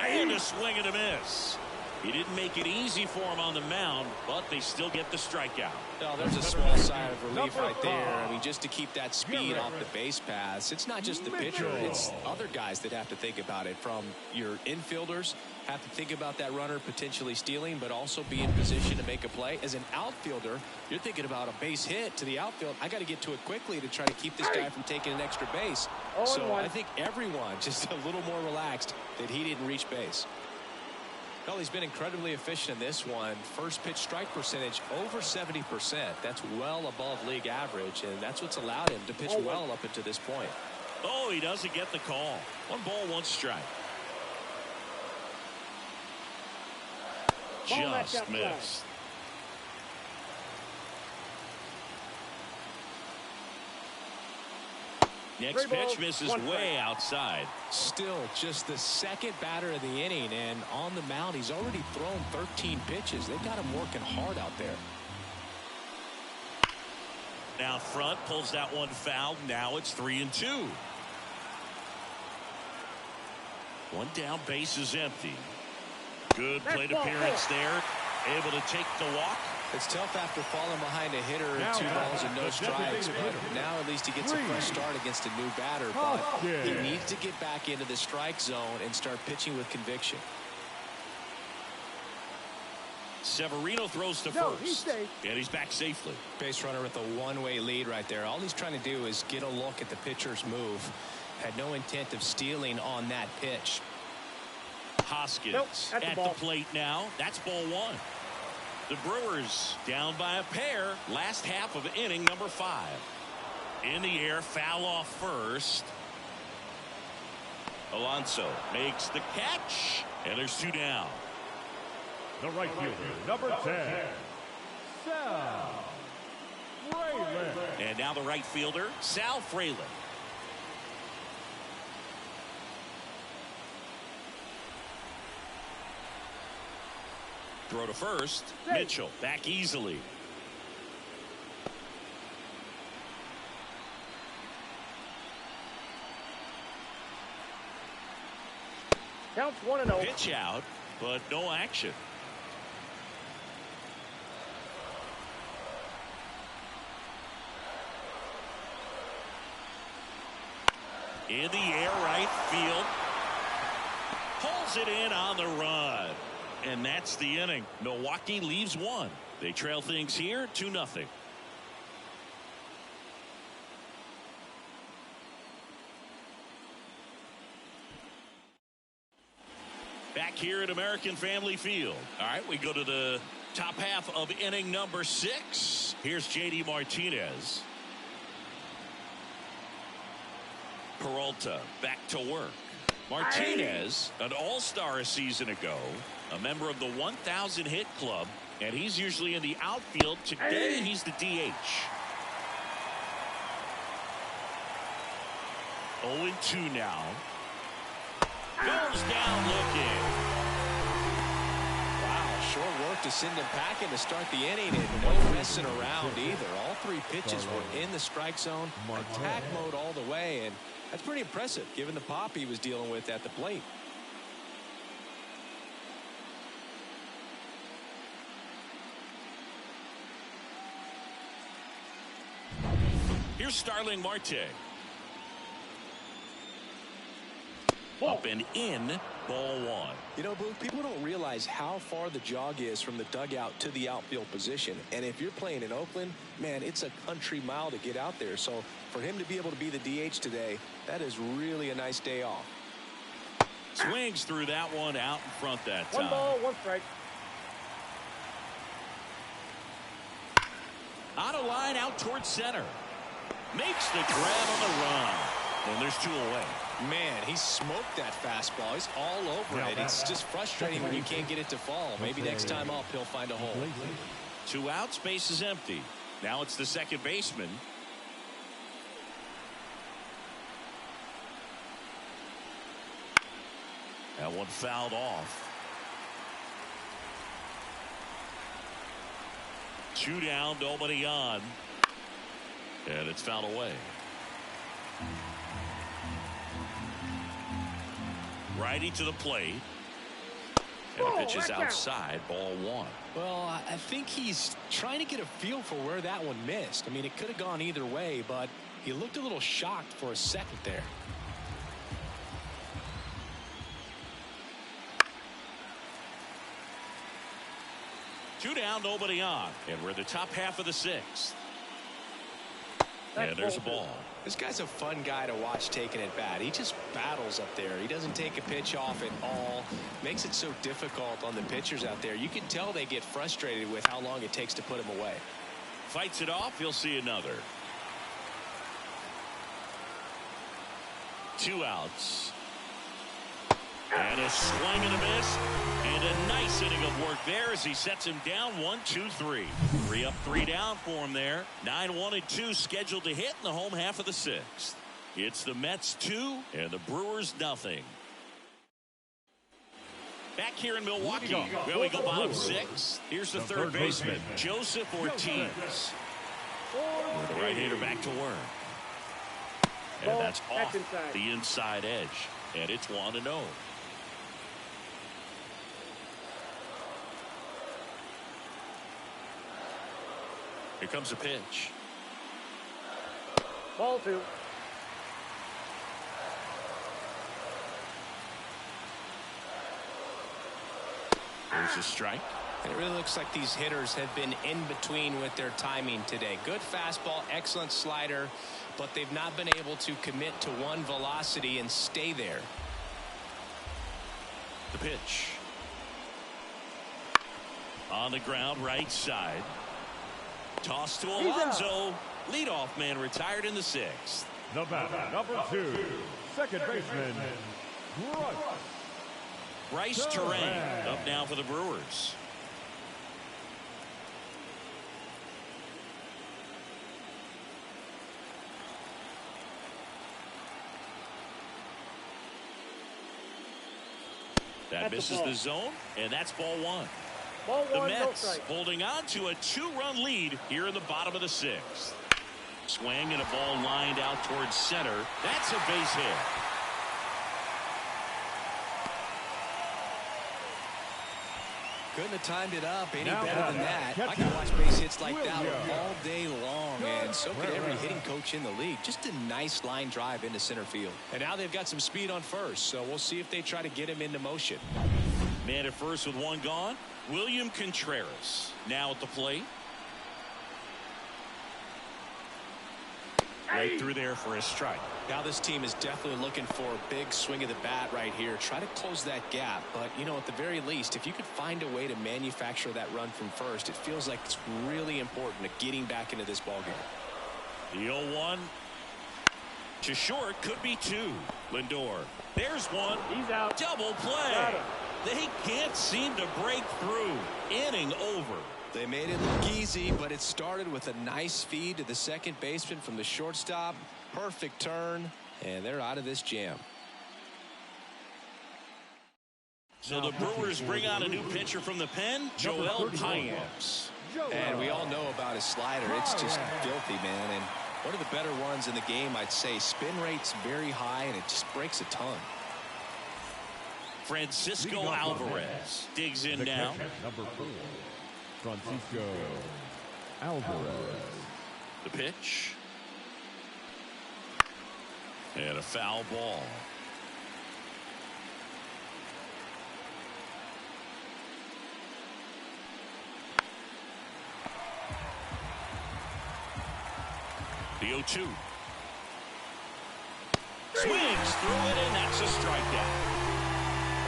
A: And a swing and a miss. He didn't make it easy for him on the mound, but they still get the strikeout.
B: Well, there's a small sigh of relief right there. I mean, just to keep that speed off the base paths. It's not just the pitcher. It's other guys that have to think about it. From your infielders, have to think about that runner potentially stealing, but also be in position to make a play. As an outfielder, you're thinking about a base hit to the outfield. I got to get to it quickly to try to keep this guy from taking an extra base. So I think everyone just a little more relaxed that he didn't reach base. Well, he's been incredibly efficient in this one. First pitch strike percentage over 70%. That's well above league average, and that's what's allowed him to pitch well up until this point.
A: Oh, he doesn't get the call. 1 ball, 1 strike. Just missed. Next pitch misses way outside.
B: Still just the second batter of the inning, and on the mound he's already thrown 13 pitches. They've got him working hard out there.
A: Now front, pulls that one foul. Now it's 3-2. One down, base is empty. Good plate appearance there. Able to take the walk.
B: It's tough after falling behind a hitter and 2 balls and no strikes, but now at least he gets a fresh start against a new batter. But he needs to get back into the strike zone and start pitching with conviction.
A: Severino throws to first, and he's back safely.
B: Base runner with a one-way lead right there. All he's trying to do is get a look at the pitcher's move. Had no intent of stealing on that pitch.
A: Hoskins at the plate now. That's ball 1. The Brewers down by a pair. Last half of inning number 5. In the air, foul off first. Alonso makes the catch, and there's 2 down.
C: The right fielder, number 10, Sal Frelick.
A: And now the right fielder, Sal Frelick. Throw to first. Mitchell back easily.
D: Counts 1-0.
A: Pitch out, but no action. In the air, right field. Pulls it in on the run. And that's the inning. Milwaukee leaves 1. They trail things here 2-0. Back here at American Family Field. All right, we go to the top half of inning number 6. Here's J.D. Martinez. Peralta back to work. Martinez, an all-star a season ago, a member of the 1,000 hit club, and he's usually in the outfield. Today he's the DH. 0-2 now. Goes down looking.
B: Wow, short work to send him packing to start the inning, and no messing around either. All 3 pitches were in the strike zone, attack mode all the way, and that's pretty impressive given the pop he was dealing with at the plate.
A: Here's Starling Marte. Up and in, ball 1.
B: You know, Booth, people don't realize how far the jog is from the dugout to the outfield position. And if you're playing in Oakland, man, it's a country mile to get out there. So for him to be able to be the DH today, that is really a nice day off.
A: Swings through that one out in front that time.
D: 1 ball, 1 strike.
A: Out of line, out towards center. Makes the grab on the run. And there's 2 away.
B: Man, he smoked that fastball. He's all over it. It's just frustrating when you can't get it to fall. Maybe next time up he'll find a hole.
A: 2 outs, base is empty. Now it's the second baseman. That one fouled off. 2 down, nobody on. And it's fouled away. Righty to the plate. And the pitch is outside, ball 1.
B: Well, I think he's trying to get a feel for where that one missed. I mean, it could have gone either way, but he looked a little shocked for a second there.
A: Two down, nobody on. And we're the top half of the 6th. And there's a ball.
B: This guy's a fun guy to watch taking at bat. He just battles up there. He doesn't take a pitch off at all. Makes it so difficult on the pitchers out there. You can tell they get frustrated with how long it takes to put him away.
A: Fights it off. You'll see another. 2 outs. And a swing and a miss. And a nice inning of work there as he sets him down 1-2-3. 3 up, 3 down for him there. 9-1-2 scheduled to hit in the home half of the 6th. It's the Mets 2 and the Brewers nothing. Back here in Milwaukee, where we go bottom 6. Here's the third baseman, Joseph Ortiz. With the right-hander back to work. And that's off the inside edge. And it's 1-0. Here comes a pitch.
D: Ball 2.
A: There's a strike.
B: And it really looks like these hitters have been in between with their timing today. Good fastball, excellent slider, but they've not been able to commit to one velocity and stay there.
A: The pitch. On the ground, right side. Toss to Alonso. Leadoff man retired in the 6th.
C: The batter, number 2, second baseman,
A: Bryce Terang up now for the Brewers. That misses the zone, and that's ball 1.
D: Ball 1,
A: the
D: no
A: Mets
D: strike.
A: holding on to a 2-run lead here in the bottom of the 6th. Swing and a ball lined out towards center. That's a base hit.
B: Couldn't have timed it up any better than that. I can watch base hits like that all day long, and so could every hitting coach in the league. Just a nice line drive into center field. And now they've got some speed on first, so we'll see if they try to get him into motion.
A: Man at first with 1 gone. William Contreras now at the plate. Right through there for a strike.
B: Now this team is definitely looking for a big swing of the bat right here. Try to close that gap. But, you know, at the very least, if you could find a way to manufacture that run from first, it feels like it's really important to getting back into this ballgame.
A: The 0-1 to short, could be 2. Lindor. There's 1.
D: He's out.
A: Double play. They can't seem to break through. Inning over.
B: They made it look easy, but it started with a nice feed to the second baseman from the shortstop. Perfect turn, and they're out of this jam.
A: So the Brewers bring on a new pitcher from the pen, Joel Payamps.
B: And we all know about his slider. It's just filthy, man. And one of the better ones in the game, I'd say. Spin rate's very high, and it just breaks a ton.
A: Francisco Alvarez digs in now.
C: Number 4, Francisco Alvarez.
A: The pitch. And a foul ball. The 0-2. Swings through it, and that's a strikeout.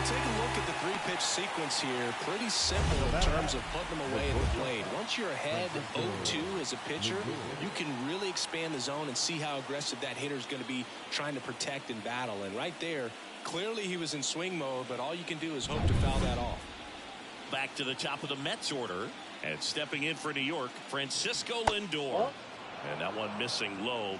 B: Take a look at the 3-pitch sequence here. Pretty simple in terms of putting them away at the plate. Once you're ahead 0-2 as a pitcher, you can really expand the zone and see how aggressive that hitter is going to be trying to protect and battle. And right there, clearly he was in swing mode, but all you can do is hope to foul that off.
A: Back to the top of the Mets order, and stepping in for New York, Francisco Lindor. And that one missing low.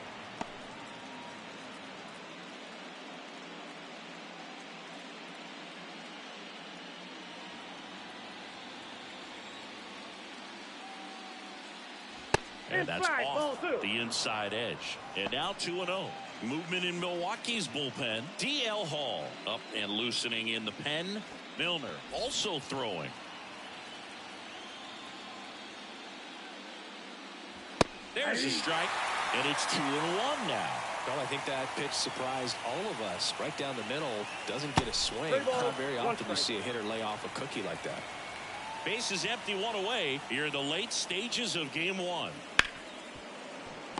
A: And that's off the inside edge. And now 2-0. Movement in Milwaukee's bullpen. DL Hall up and loosening in the pen. Milner also throwing. There's a strike, and it's 2-1 now.
B: Well, I think that pitch surprised all of us. Right down the middle, doesn't get a swing. Not very often you see a hitter lay off a cookie like that.
A: Base is empty, 1 away here in the late stages of game 1.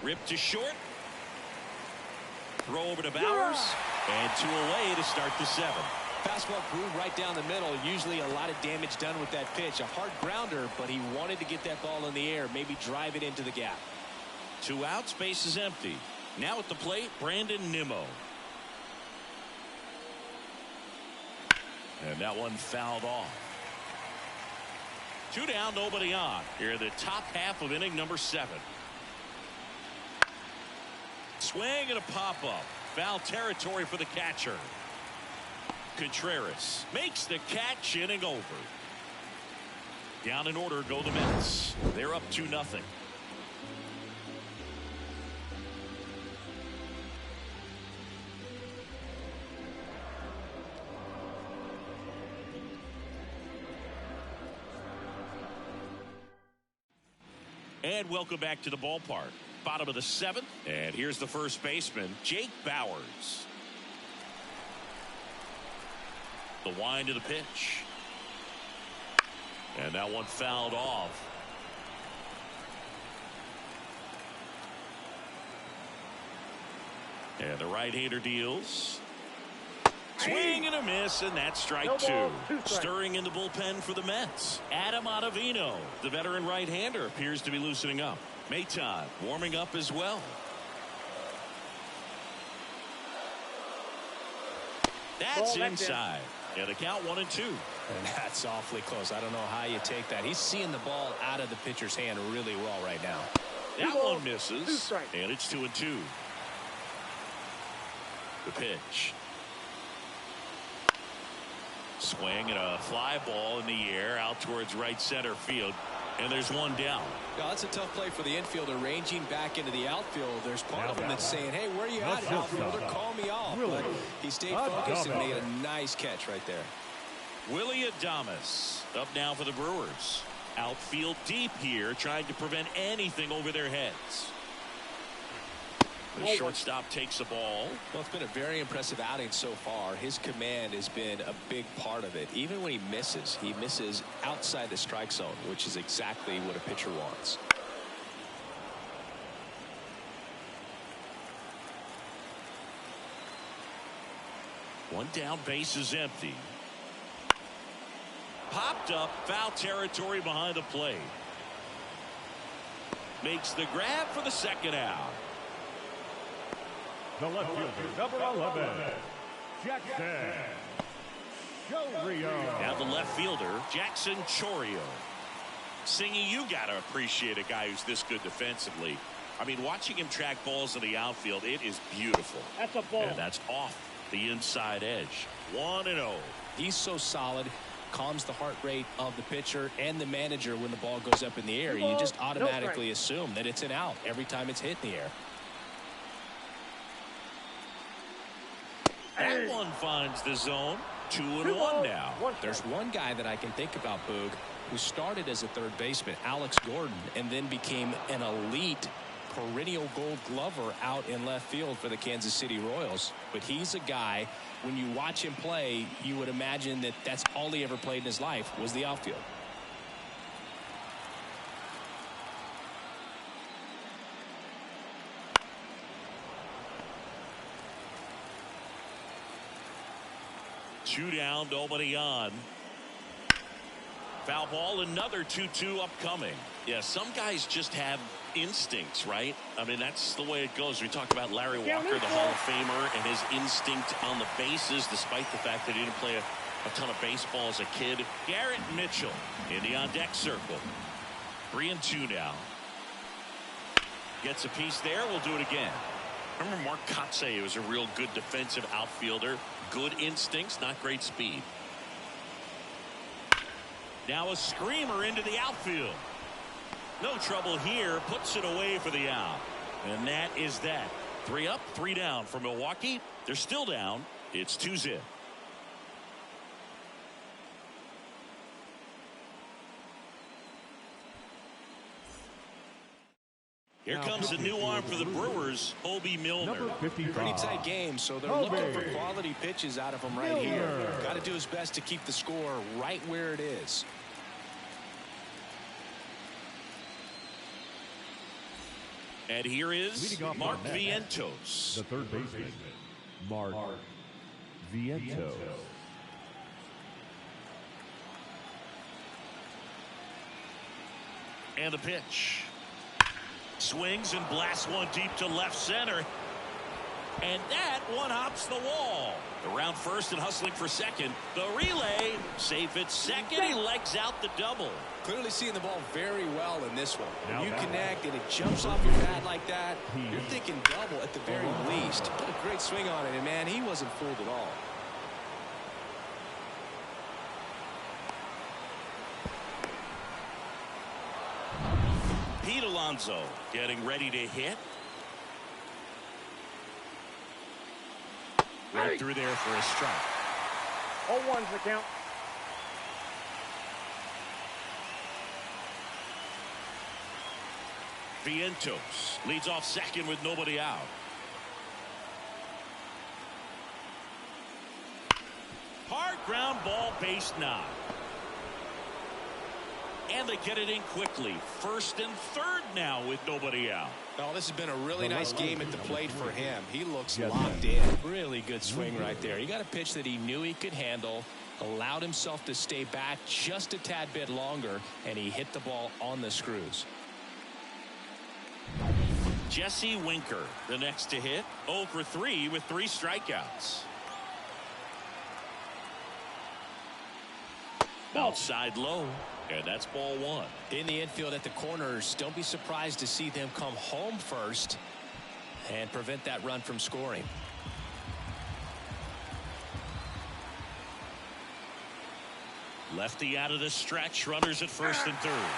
A: Ripped to short. Throw over to Bowers. And 2 away to start the 7th.
B: Fastball groove right down the middle. Usually a lot of damage done with that pitch. A hard grounder, but he wanted to get that ball in the air. Maybe drive it into the gap.
A: 2 outs, base is empty. Now at the plate, Brandon Nimmo. And that one fouled off. 2 down, nobody on. Here in the top half of inning number 7. swing and a pop-up. Foul territory for the catcher. Contreras makes the catch, inning over. Down in order go the Mets. They're up 2-0. And welcome back to the ballpark. Bottom of the 7th. And here's the first baseman, Jake Bauers. The wind of the pitch. And that one fouled off. And the right-hander deals. Swing and a miss, and that's strike
D: No ball,
A: 2.
D: 2 strikes.
A: Stirring in the bullpen for the Mets. Adam Ottavino, the veteran right-hander, appears to be loosening up. Maton warming up as well. That's inside. And the count 1-2.
B: And that's awfully close. I don't know how you take that. He's seeing the ball out of the pitcher's hand really well right now.
A: That
D: balls,
A: one misses.
D: 2 strikes.
A: And it's 2-2. The pitch. Swing and a fly ball in the air out towards right center field. And there's one down.
B: Now, that's a tough play for the infielder ranging back into the outfield. There's part of him that's saying, hey, where are you at, outfielder? Call me off. But he stayed focused and made a nice catch right there.
A: Willie Adames up now for the Brewers. Outfield deep here, trying to prevent anything over their heads. The shortstop takes the ball.
B: Well, it's been a very impressive outing so far. His command has been a big part of it. Even when he misses outside the strike zone, which is exactly what a pitcher wants.
A: One down, base is empty. Popped up, foul territory behind the plate. Makes the grab for the second out.
C: The left fielder, number 11, Jackson Chorio.
A: Now the left fielder, Jackson Chorio. Singy, you got to appreciate a guy who's this good defensively. I mean, watching him track balls in the outfield, it is beautiful.
D: That's a ball.
A: And that's off the inside edge. 1-0.
B: He's so solid, calms the heart rate of the pitcher and the manager when the ball goes up in the air. You just automatically assume that it's an out every time it's hit in the air.
A: That one finds the zone. 2-1 now.
B: There's one guy that I can think about, Boog, who started as a third baseman, Alex Gordon, and then became an elite perennial gold glover out in left field for the Kansas City Royals. But he's a guy, when you watch him play, you would imagine that that's all he ever played in his life was the outfield.
A: Two down, nobody on. Foul ball, another 2-2 upcoming. Yeah, some guys just have instincts, right? I mean, that's the way it goes. We talk about Larry Walker, the Hall of Famer, and his instinct on the bases, despite the fact that he didn't play a ton of baseball as a kid. Garrett Mitchell in the on-deck circle. 3-2 now. Gets a piece there. We'll do it again. Remember Mark Kotsay was a real good defensive outfielder. Good instincts, not great speed. Now a screamer into the outfield. No trouble here. Puts it away for the out. And that is that. 3 up, 3 down for Milwaukee. They're still down. It's 2-0. Here comes the new arm for the Brewers, Obi Milner.
C: Number 55.
B: Pretty tight game, so they're looking for quality pitches out of him right here. Got to do his best to keep the score right where it is.
A: And here is Mark Vientos.
C: The third baseman, Mark Vientos.
A: And the pitch. Swings and blasts one deep to left center. And that one hops the wall. Around first and hustling for second. The relay, safe at second. He legs out the double.
B: Clearly seeing the ball very well in this one. When you connect and it jumps off your bat like that, you're thinking double at the very least. Put a great swing on it, and man, he wasn't fooled at all.
A: Pete Alonso getting ready to hit. Right through there for a strike.
D: 0-1's the count.
A: Vientos leads off second with nobody out. Hard ground ball, base knock. And they get it in quickly. First and third now with nobody out.
B: Well, this has been a really nice game at the plate for him. He looks locked in. Really good swing right there. He got a pitch that he knew he could handle, allowed himself to stay back just a tad bit longer, and he hit the ball on the screws.
A: Jesse Winker, the next to hit. 0 for 3 with 3 strikeouts. Outside low. And that's ball 1.
B: In the infield at the corners, don't be surprised to see them come home first and prevent that run from scoring.
A: Lefty out of the stretch. Runners at first and third.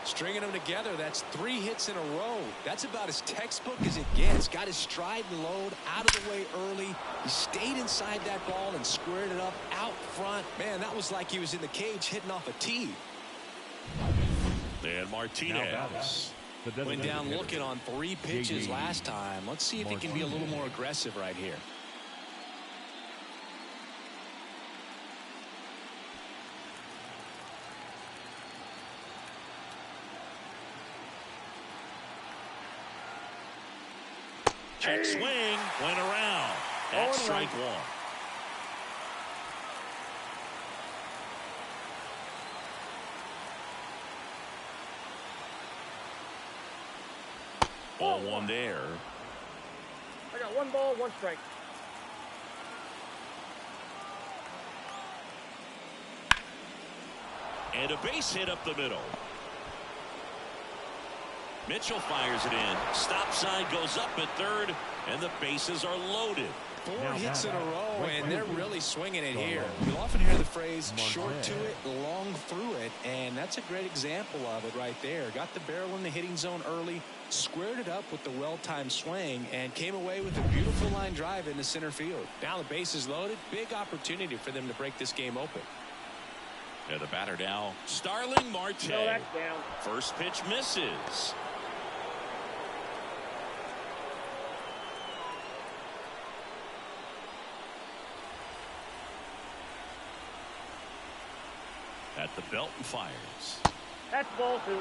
B: Stringing them together, that's 3 hits in a row. That's about as textbook as it gets. Got his stride and load out of the way early. He stayed inside that ball and squared it up out front. Man, that was like he was in the cage hitting off a tee.
A: And Martinez
B: went down looking on 3 pitches last time. Let's see if he can be a little more aggressive right here.
A: Check swing, went around. That's strike 1. 0-1 there.
D: I got 1 ball, 1 strike.
A: And a base hit up the middle. Mitchell fires it in. Stop sign goes up at third, and the bases are loaded.
B: 4 hits in a row, and they're really swinging it here. You'll often hear the phrase short to it, long through it, and that's a great example of it right there. Got the barrel in the hitting zone early, squared it up with the well-timed swing, and came away with a beautiful line drive into center field. Now the base is loaded. Big opportunity for them to break this game open.
A: And the batter now, Starling Marte.
D: No, that's down.
A: First pitch misses. At the belt and fires.
D: That's ball 2.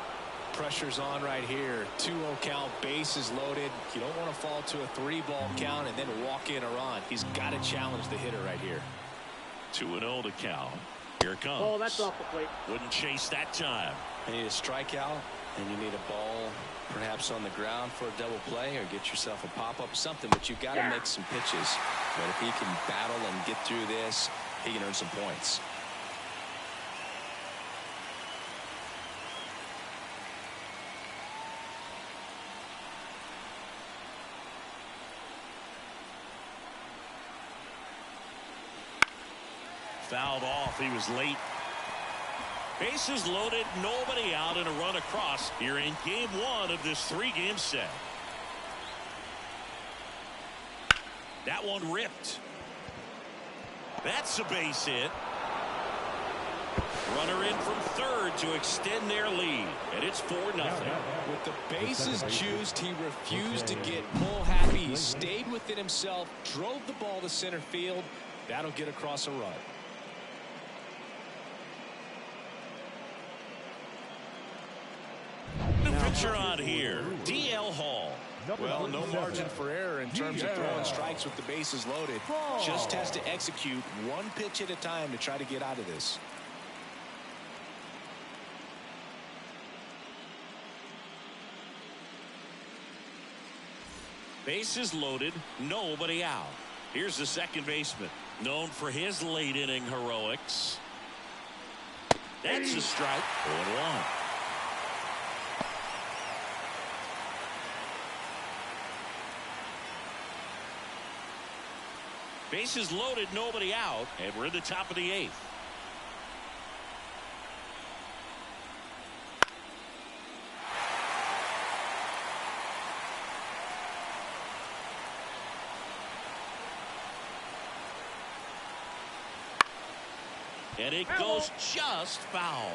B: Pressure's on right here. 2-0 count, bases loaded. You don't want to fall to a 3-ball count and then walk in or on. He's got to challenge the hitter right here.
A: 2-0 to count. Here it comes.
D: Oh, that's off the plate.
A: Wouldn't chase that time.
B: You need a strikeout, and you need a ball perhaps on the ground for a double play, or get yourself a pop-up, something, but you've got to make some pitches. But if he can battle and get through this, he can earn some points.
A: Fouled off. He was late. Bases loaded, nobody out, and a run across here in game 1 of this 3-game set. That one ripped. That's a base hit. Runner in from third to extend their lead, and it's 4-0.
B: With the bases juiced, he refused to get pull happy. He stayed within himself, drove the ball to center field. That'll get across a run.
A: New pitcher on here, D.L. Hall.
B: Well, no margin for error in terms of throwing strikes with the bases loaded. Just has to execute one pitch at a time to try to get out of this.
A: Bases loaded, nobody out. Here's the second baseman, known for his late inning heroics. That's a strike. 0-1. Bases loaded, nobody out, and we're in the top of the 8th. And it goes just foul.